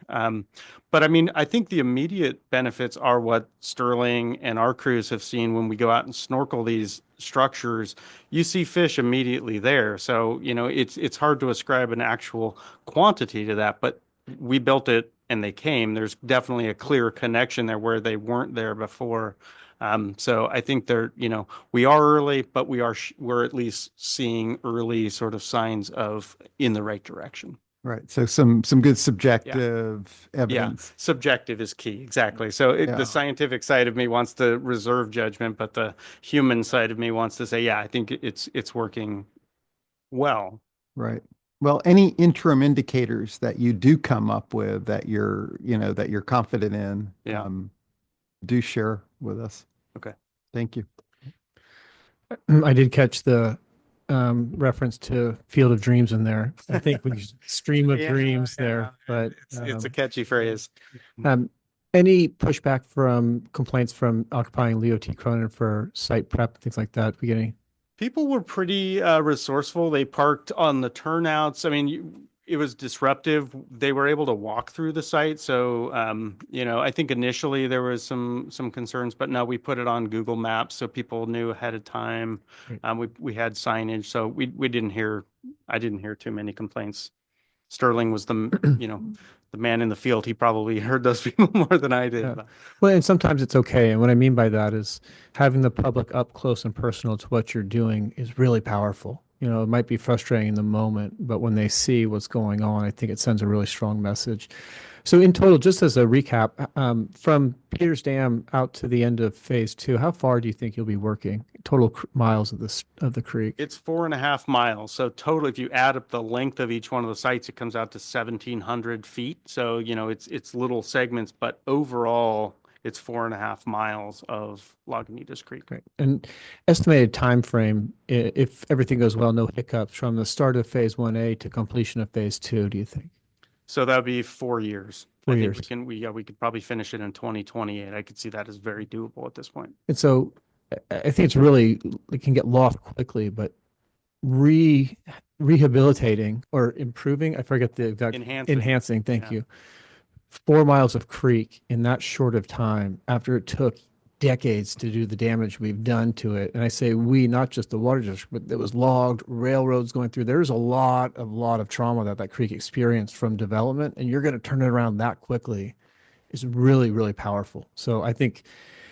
But I mean, I think the immediate benefits are what Sterling and our crews have seen when we go out and snorkel these structures. You see fish immediately there. So, it's hard to ascribe an actual quantity to that, but we built it and they came. There's definitely a clear connection there where they weren't there before. So I think we are early, but we're at least seeing early sort of signs of in the right direction. Right. So some good subjective evidence. Subjective is key. Exactly. So Yeah. the scientific side of me wants to reserve judgment, but the human side of me wants to say, yeah, I think it's working well. Right. Well, any interim indicators that you do come up with that you're confident in, Yeah. Do share with us. Okay. Thank you. I did catch the reference to Field of Dreams in there. I think we stream of dreams there, but It's a catchy phrase. any pushback from complaints from occupying Leo T. Cronin for site prep, things like that? We get any? People were pretty resourceful. They parked on the turnouts. I mean, it was disruptive. They were able to walk through the site. So, I think initially there was some concerns, but no, we put it on Google Maps so people knew ahead of time. We had signage, so I didn't hear too many complaints. Sterling was the man in the field. He probably heard those people more than I did. Yeah. Well, and sometimes it's okay. And what I mean by that is having the public up close and personal to what you're doing is really powerful. It might be frustrating in the moment, but when they see what's going on, I think it sends a really strong message. So in total, just as a recap, from Peters Dam out to the end of phase 2, how far do you think you'll be working? Total miles of the creek? It's 4.5 miles. So total, if you add up the length of each one of the sites, it comes out to 1,700 feet. So, it's little segments, but overall, it's 4.5 miles of Lagunitas Creek. Great. And estimated time frame, if everything goes well, no hiccups, from the start of phase 1A to completion of phase 2, do you think? So that would be 4 years. 4 I think years. we could probably finish it in 2028. I could see that as very doable at this point. And so I think it can get lost quickly, but rehabilitating or improving, I forget the exact enhancing, thank you. 4 miles of creek in that short of time after it took decades to do the damage we've done to it. And I say we, not just the water district, but it was logged, railroads going through. There's a lot of trauma that creek experienced from development, and you're going to turn it around that quickly is really, really powerful. So I think,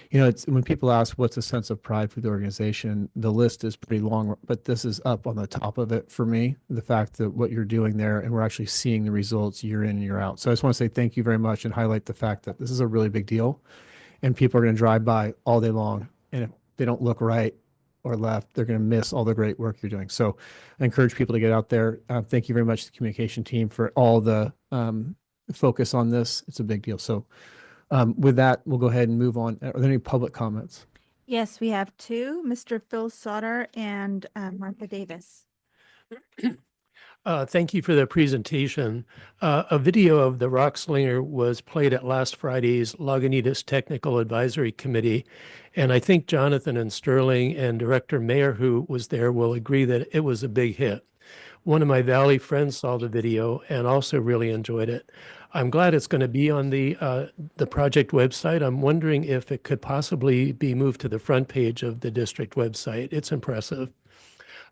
it's when people ask what's a sense of pride for the organization, the list is pretty long, but this is up on the top of it for me. The fact that what you're doing there, and we're actually seeing the results year in and year out. So I just want to say thank you very much and highlight the fact that this is a really big deal, and people are going to drive by all day long. And if they don't look right or left, they're going to miss all the great work you're doing. So I encourage people to get out there. Thank you very much to the communication team for all the focus on this. It's a big deal. So with that, we'll go ahead and move on. Are there any public comments? Yes, we have two, Mr. Phil Sauter and Martha Davis. Thank you for the presentation. A video of the rock slinger was played at last Friday's Lagunitas Technical Advisory Committee, and I think Jonathan and Sterling and Director Mayer, who was there, will agree that it was a big hit. One of my Valley friends saw the video and also really enjoyed it. I'm glad it's going to be on the project website. I'm wondering if it could possibly be moved to the front page of the district website. It's impressive.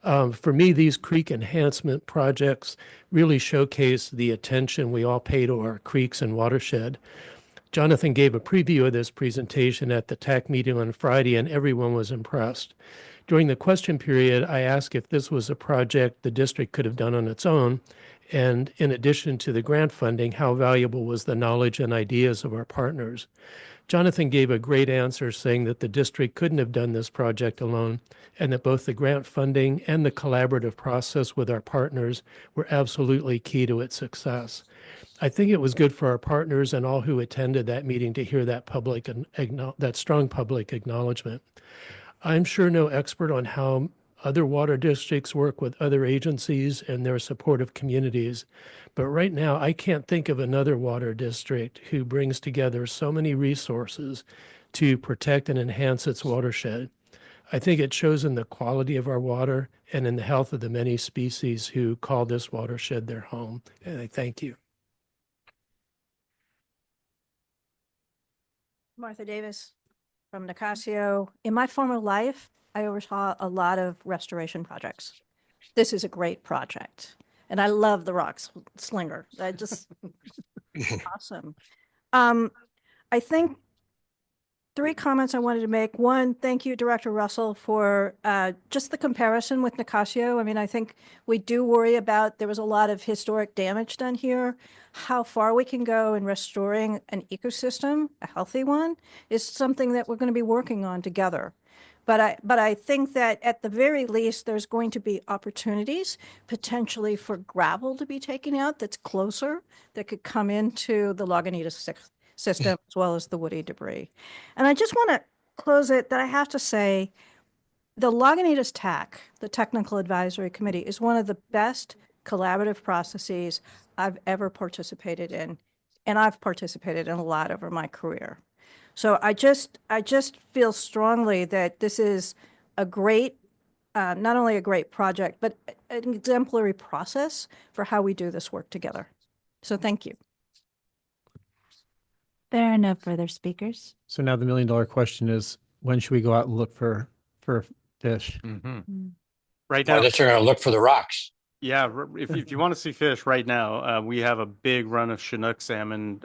For me, these creek enhancement projects really showcase the attention we all pay to our creeks and watershed. Jonathan gave a preview of this presentation at the TAC meeting on Friday, and everyone was impressed. During the question period, I asked if this was a project the district could have done on its own, and in addition to the grant funding, how valuable was the knowledge and ideas of our partners. Jonathan gave a great answer saying that the district couldn't have done this project alone, and that both the grant funding and the collaborative process with our partners were absolutely key to its success. I think it was good for our partners and all who attended that meeting to hear that that strong public acknowledgement. I'm sure no expert on how other water districts work with other agencies and their supportive communities, but right now I can't think of another water district who brings together so many resources to protect and enhance its watershed. I think it shows in the quality of our water and in the health of the many species who call this watershed their home. And I thank you. Martha Davis from Nicasio. In my former life, I oversaw a lot of restoration projects. This is a great project. And I love the rock slinger. I just awesome. I think three comments I wanted to make. One, thank you, Director Russell, for just the comparison with Nicasio. I mean, I think we do worry about there was a lot of historic damage done here. How far we can go in restoring an ecosystem, a healthy one, is something that we're going to be working on together. But I think that at the very least, there's going to be opportunities potentially for gravel to be taken out that's closer, that could come into the Lagunitas system as well as the woody debris. And I just want to close it that I have to say, the Lagunitas TAC, the Technical Advisory Committee, is one of the best collaborative processes I've ever participated in. And I've participated in a lot over my career. So I just feel strongly that this is a great, not only a great project, but an exemplary process for how we do this work together. So thank you. There are no further speakers. So now the $1 million question is, when should we go out and look for fish? Right Well, now, that's they're going to look for the rocks. yeah, if you want to see fish right now, we have a big run of Chinook salmon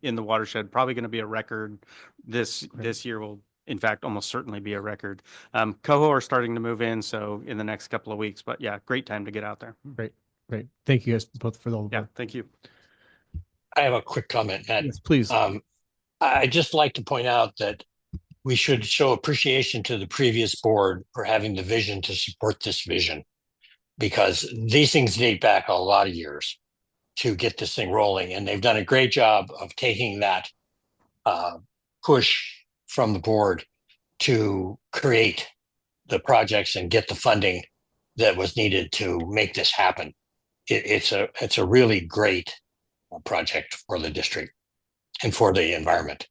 in the watershed. Probably going to be a record this year. Will in fact almost certainly be a record. Coho are starting to move in, so in the next couple of weeks. But yeah, great time to get out there. Great. Thank you guys both for the whole Yeah, work. thank you. I have a quick comment, Matt. Yes, please. I just like to point out that we should show appreciation to the previous board for having the vision to support this vision, because these things date back a lot of years to get this thing rolling. And they've done a great job of taking that push from the board to create the projects and get the funding that was needed to make this happen. It's a really great project for the district and for the environment.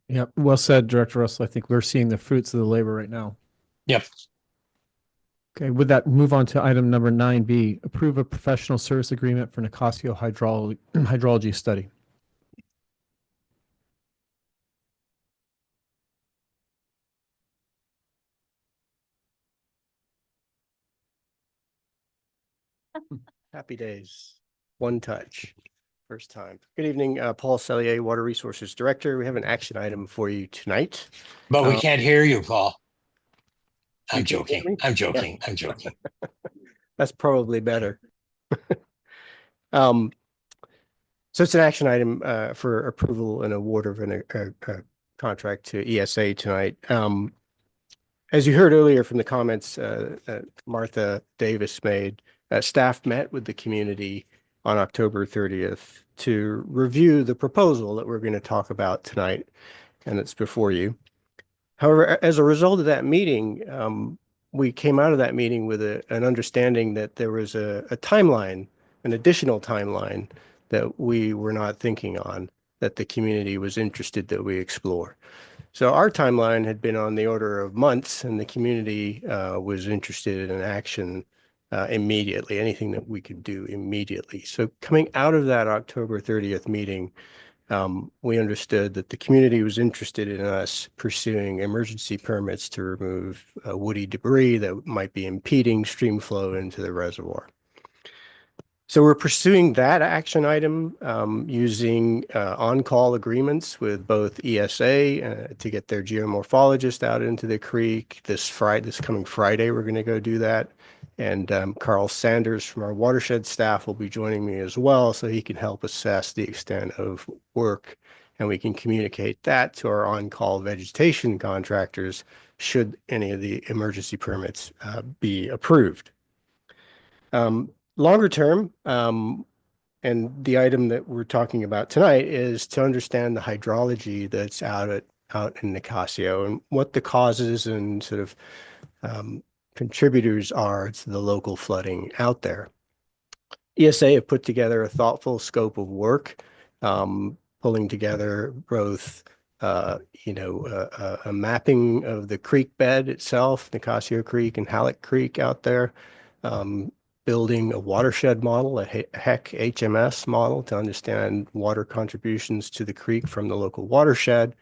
Yeah, well said, Director Russell. I think we're seeing the fruits of the labor right now. Yep. Okay, with that, move on to item number 9B, approve a professional service agreement for Nicasio hydrology study. Happy days. One touch. First time. Good evening, Paul Sellier, Water Resources Director. We have an action item for you tonight. But we can't hear you, Paul. I'm You can't hear joking. me? I'm joking. I'm joking. That's probably better. So it's an action item for approval and award of a contract to ESA tonight. As you heard earlier from the comments Martha Davis made, staff met with the community on October 30th to review the proposal that we're going to talk about tonight, and it's before you. However, as a result of that meeting, we came out of that meeting with an understanding that there was a timeline, an additional timeline that we were not thinking on, that the community was interested that we explore. So our timeline had been on the order of months, and the community was interested in action immediately, anything that we could do immediately. So coming out of that October 30th meeting, we understood that the community was interested in us pursuing emergency permits to remove woody debris that might be impeding stream flow into the reservoir. So we're pursuing that action item using on-call agreements with both ESA to get their geomorphologist out into the creek this coming Friday. We're going to go do that. And Carl Sanders from our watershed staff will be joining me as well, so he can help assess the extent of work, and we can communicate that to our on-call vegetation contractors should any of the emergency permits be approved. Longer term, and the item that we're talking about tonight is to understand the hydrology that's out in Nicasio and what the causes and sort of contributors are to the local flooding out there. ESA have put together a thoughtful scope of work, pulling together both a mapping of the creek bed itself, Nicasio Creek and Halleck Creek out there, building a watershed model, a HEC HMS model to understand water contributions to the creek from the local watershed,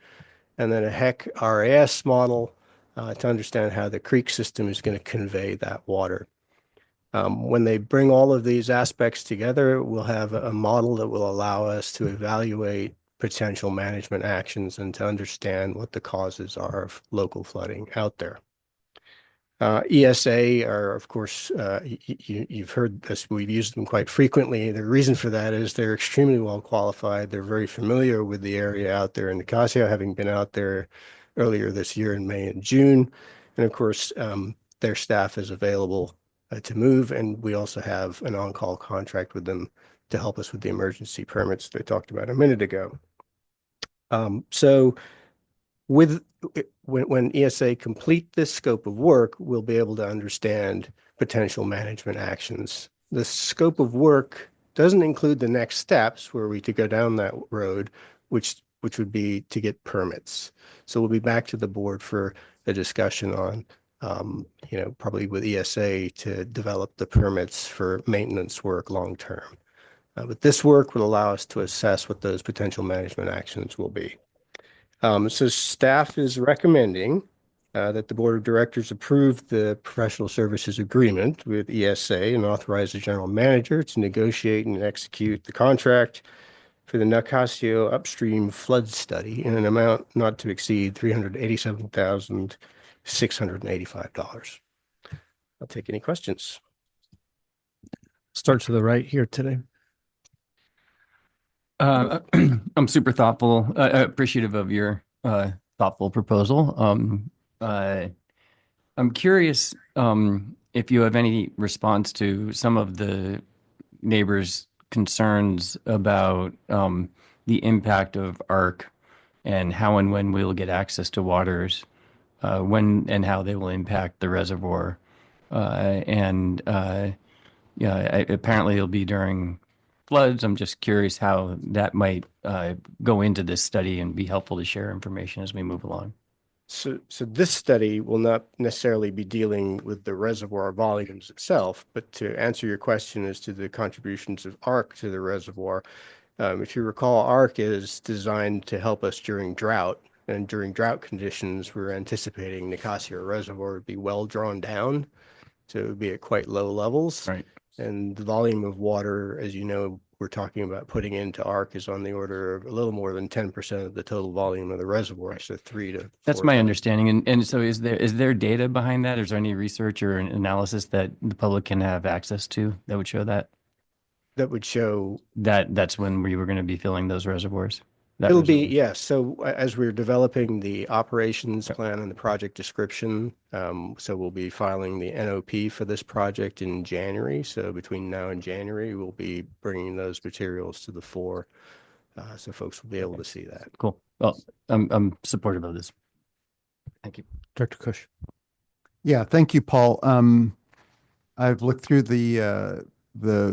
and then a HEC RAS model to understand how the creek system is going to convey that water. When they bring all of these aspects together, we'll have a model that will allow us to evaluate potential management actions and to understand what the causes are of local flooding out there. ESA are, of course, you've heard this, we've used them quite frequently. The reason for that is they're extremely well qualified. They're very familiar with the area out there in Nicasio, having been out there earlier this year in May and June. And of course, their staff is available to move. And we also have an on-call contract with them to help us with the emergency permits that I talked about a minute ago. When ESA complete this scope of work, we'll be able to understand potential management actions. The scope of work doesn't include the next steps where we could go down that road, which would be to get permits. So we'll be back to the board for a discussion on, probably with ESA to develop the permits for maintenance work long term. But this work will allow us to assess what those potential management actions will be. So staff is recommending that the board of directors approve the professional services agreement with ESA and authorize the general manager to negotiate and execute the contract for the Nicasio upstream flood study in an amount not to exceed $387,685. I'll take any questions. Start to the right here today. I'm super thoughtful, appreciative of your thoughtful proposal. I'm curious if you have any response to some of the neighbors' concerns about the impact of ARC and how and when we'll get access to waters, when and how they will impact the reservoir. Apparently it'll be during floods. I'm just curious how that might go into this study and be helpful to share information as we move along. So this study will not necessarily be dealing with the reservoir volumes itself, but to answer your question as to the contributions of ARC to the reservoir, if you recall, ARC is designed to help us during drought, and during drought conditions, we're anticipating Nicasio Reservoir would be well drawn down, so it would be at quite low levels. Right. And the volume of water, as you know, we're talking about putting into ARC is on the order of a little more than 10% of the total volume of the reservoir. So 3 to 4. That's my understanding. And so is there data behind that? Is there any research or an analysis that the public can have access to that would show that? That would show That's when we were going to be filling those reservoirs? It'll be, yes. So as we're developing the operations plan and the project description, so we'll be filing the NOP for this project in January. So between now and January, we'll be bringing those materials to the fore, so folks will be able to see that. Cool. Well, I'm supportive of this. Thank you. Director Cush. Yeah, thank you, Paul. I've looked through the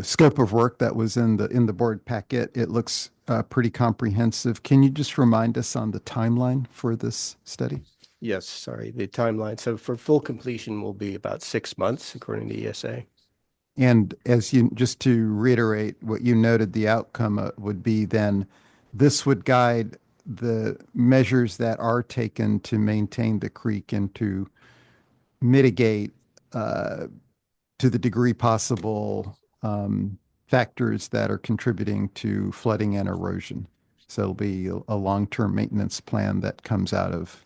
scope of work that was in the board packet. It looks pretty comprehensive. Can you just remind us on the timeline for this study? Yes, sorry, the timeline. So for full completion will be about 6 months, according to ESA. And as you, just to reiterate what you noted, the outcome would be then this would guide the measures that are taken to maintain the creek and to mitigate to the degree possible factors that are contributing to flooding and erosion. So it'll be a long-term maintenance plan that comes out of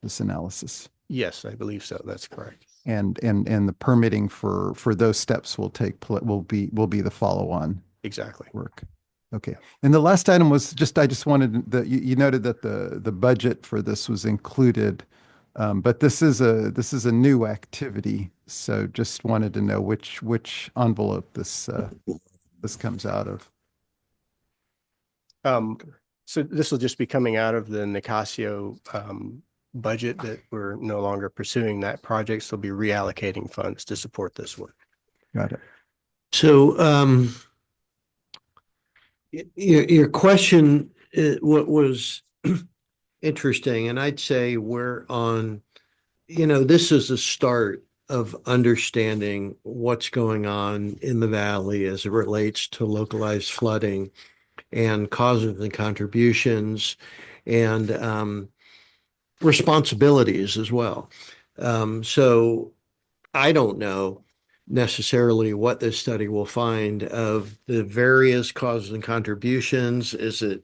this analysis. Yes, I believe so. That's correct. And the permitting for those steps will be the follow-on Exactly. work. Okay. And the last item was just, I just wanted you noted that the budget for this was included, but this is a new activity. So just wanted to know which envelope this comes out of. So this will just be coming out of the Nicasio budget that we're no longer pursuing that project. So we'll be reallocating funds to support this work. Got it. So your question what was interesting, and I'd say we're on, this is a start of understanding what's going on in the valley as it relates to localized flooding and causes and contributions and responsibilities as well. So I don't know necessarily what this study will find of the various causes and contributions. Is it,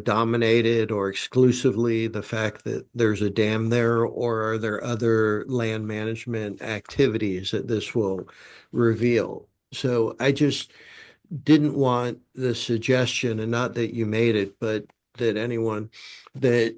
dominated or exclusively the fact that there's a dam there, or are there other land management activities that this will reveal? So I just didn't want the suggestion, and not that you made it, but that anyone that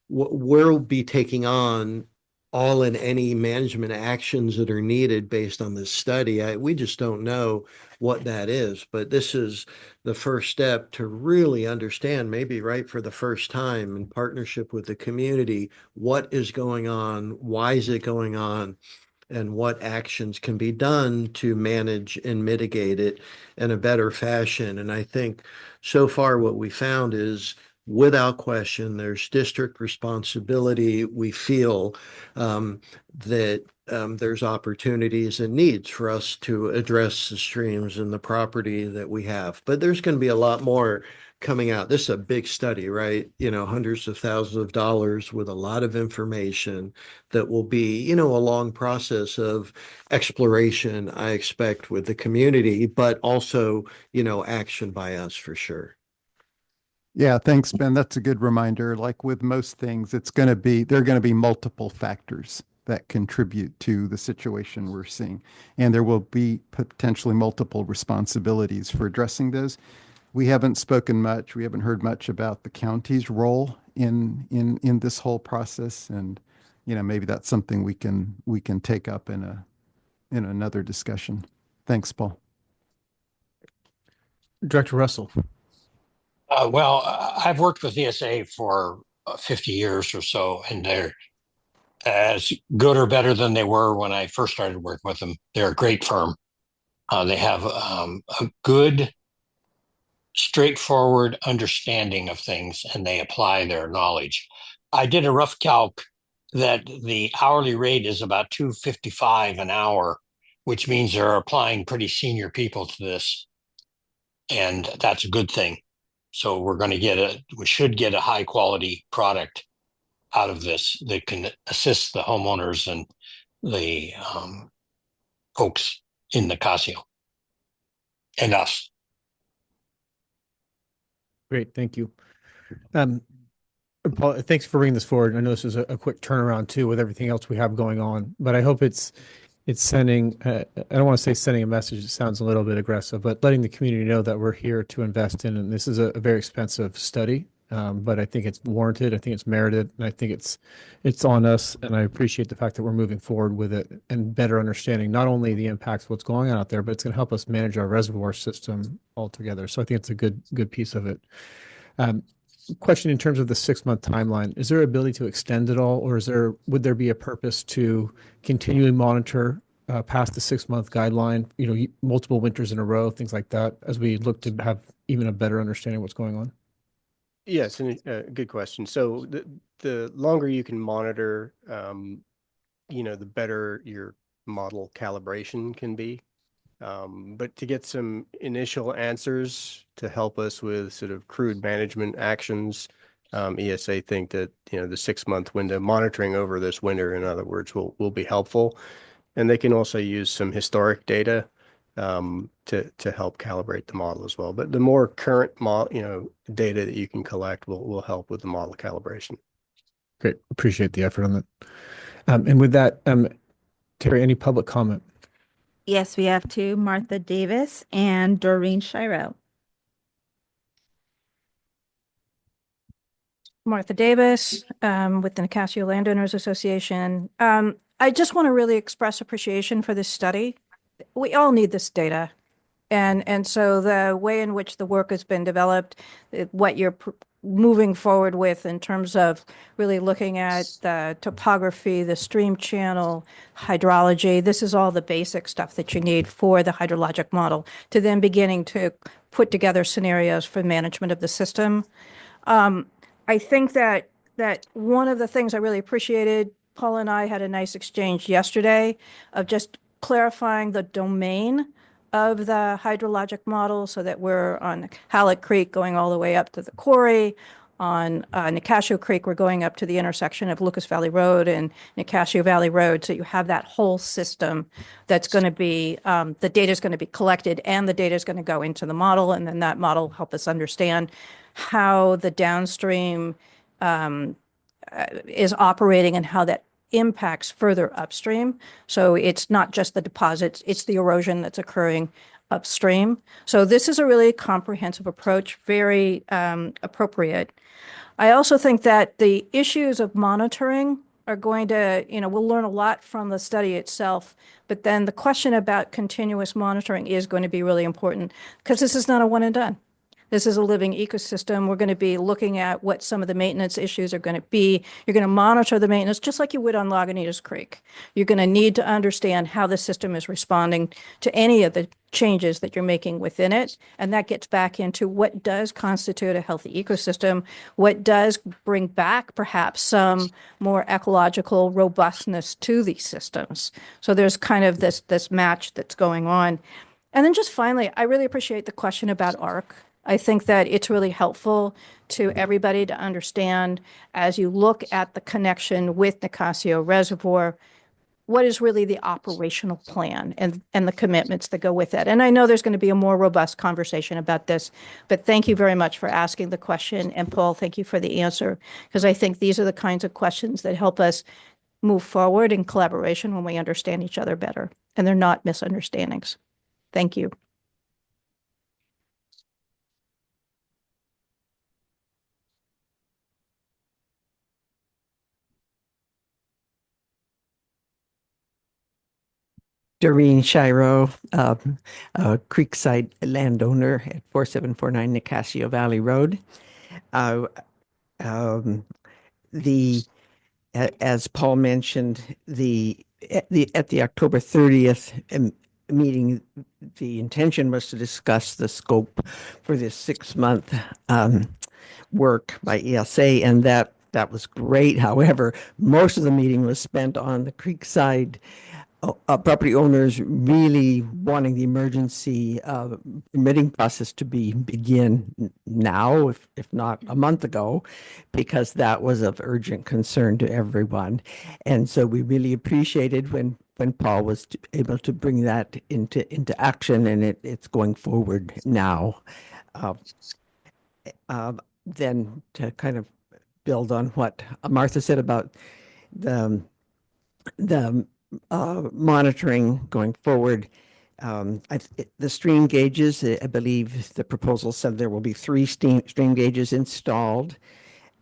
we'll be taking on all and any management actions that are needed based on this study. We just don't know what that is, but this is the first step to really understand, maybe right for the first time in partnership with the community, what is going on, why is it going on, and what actions can be done to manage and mitigate it in a better fashion. And I think so far what we found is, without question, there's district responsibility. We feel that there's opportunities and needs for us to address the streams and the property that we have. But there's going to be a lot more coming out. This is a big study, right? Hundreds of thousands of dollars with a lot of information that will be, a long process of exploration, I expect, with the community, but also, action by us for sure. Yeah, thanks, Ben. That's a good reminder. Like with most things, there are going to be multiple factors that contribute to the situation we're seeing. And there will be potentially multiple responsibilities for addressing those. We haven't spoken much. We haven't heard much about the county's role in this whole process. And, maybe that's something we can take up in another discussion. Thanks, Paul. Director Russell. I've worked with ESA for 50 years or so, and they're as good or better than they were when I first started working with them. They're a great firm. They have a good, straightforward understanding of things, and they apply their knowledge. I did a rough calc that the hourly rate is about $2.55 an hour, which means they're applying pretty senior people to this, and that's a good thing. So we should get a high quality product out of this that can assist the homeowners and the folks in Nicasio and us. Great, thank you. Paul, thanks for bringing this forward. I know this is a quick turnaround too with everything else we have going on, but I hope it's sending, I don't want to say sending a message, it sounds a little bit aggressive, but letting the community know that we're here to invest in, and this is a very expensive study, but I think it's warranted, I think it's merited, and I think it's on us, and I appreciate the fact that we're moving forward with it and better understanding not only the impacts of what's going on out there, but it's going to help us manage our reservoir system altogether. So I think it's a good piece of it. Question in terms of the 6-month timeline, is there ability to extend it all, or would there be a purpose to continually monitor past the 6-month guideline, multiple winters in a row, things like that, as we look to have even a better understanding of what's going on? Yes, and good question. So the longer you can monitor, the better your model calibration can be. But to get some initial answers to help us with sort of crude management actions, ESA think that, the 6-month window monitoring over this winter, in other words, will be helpful. And they can also use some historic data to help calibrate the model as well. But the more current data that you can collect will help with the model calibration. Great. Appreciate the effort on that. And with that, Terry, any public comment? Yes, we have two, Martha Davis and Doreen Shiro. Martha Davis, with the Nicasio Landowners Association. I just want to really express appreciation for this study. We all need this data. And so the way in which the work has been developed, what you're moving forward with in terms of really looking at the topography, the stream channel, hydrology, this is all the basic stuff that you need for the hydrologic model to then beginning to put together scenarios for management of the system. I think that one of the things I really appreciated, Paul and I had a nice exchange yesterday of just clarifying the domain of the hydrologic model so that we're on Halleck Creek going all the way up to the quarry. On Nicasio Creek, we're going up to the intersection of Lucas Valley Road and Nicasio Valley Road. So you have that whole system that's going to be, the data is going to be collected and the data is going to go into the model. And then that model will help us understand how the downstream is operating and how that impacts further upstream. So it's not just the deposits, it's the erosion that's occurring upstream. So this is a really comprehensive approach, very appropriate. I also think that the issues of monitoring are going to, we'll learn a lot from the study itself, but then the question about continuous monitoring is going to be really important because this is not a one and done. This is a living ecosystem. We're going to be looking at what some of the maintenance issues are going to be. You're going to monitor the maintenance just like you would on Lagunitas Creek. You're going to need to understand how the system is responding to any of the changes that you're making within it. And that gets back into what does constitute a healthy ecosystem, what does bring back perhaps some more ecological robustness to these systems. So there's kind of this match that's going on. And then just finally, I really appreciate the question about ARC. I think that it's really helpful to everybody to understand as you look at the connection with Nicasio Reservoir, what is really the operational plan and the commitments that go with it. And I know there's going to be a more robust conversation about this, but thank you very much for asking the question. And Paul, thank you for the answer, because I think these are the kinds of questions that help us move forward in collaboration when we understand each other better, and they're not misunderstandings. Thank you. Doreen Shiro, a Creekside landowner at 4749 Nicasio Valley Road. Uh, um, as Paul mentioned, at the October 30th meeting, the intention was to discuss the scope for this 6-month work by ESA, and that was great. However, most of the meeting was spent on the Creekside property owners really wanting the emergency permitting process to begin now, if not a month ago, because that was of urgent concern to everyone. And so we really appreciated when Paul was able to bring that into action, and it's going forward now. Then to kind of build on what Martha said about the monitoring going forward. The stream gauges, I believe the proposal said there will be 3 stream gauges installed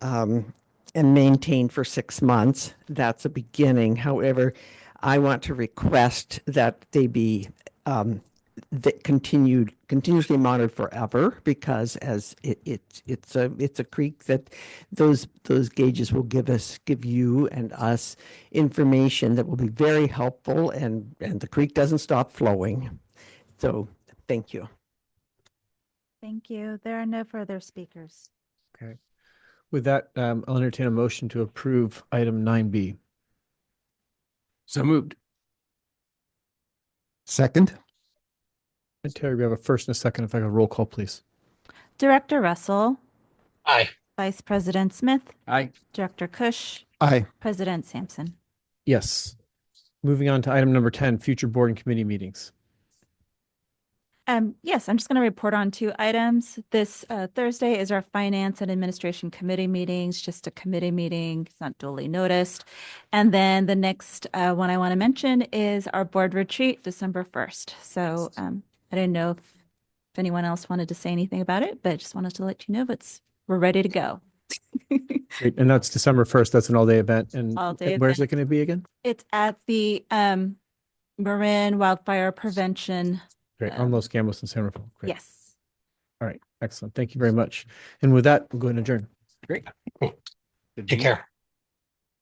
and maintained for 6 months. That's a beginning. However, I want to request that they be continuously monitored forever, because as it's a creek that those gauges will give you and us information that will be very helpful, and the creek doesn't stop flowing. So thank you. Thank you. There are no further speakers. Okay. With that, I'll entertain a motion to approve item 9B. So moved. Second? And Terry, we have a first and a second. If I could roll call, please. Director Russell, Aye. Vice President Smith, Aye. Director Kush, Aye. President Sampson. Yes. Moving on to item number 10, future board and committee meetings. Yes, I'm just going to report on 2 items. This Thursday is our Finance and Administration Committee meetings, just a committee meeting. It's not duly noticed. And then the next one I want to mention is our board retreat, December 1st. So I didn't know if anyone else wanted to say anything about it, but I just wanted to let you know we're ready to go. Great. And that's December 1st. That's an all-day event. And All-day where's event. it going to be again? It's at the Marin Wildfire Prevention. Great. On Los Gatos and San Rafael. Great. Yes. All right. Excellent. Thank you very much. And with that, we'll go ahead and adjourn. Great. Take care.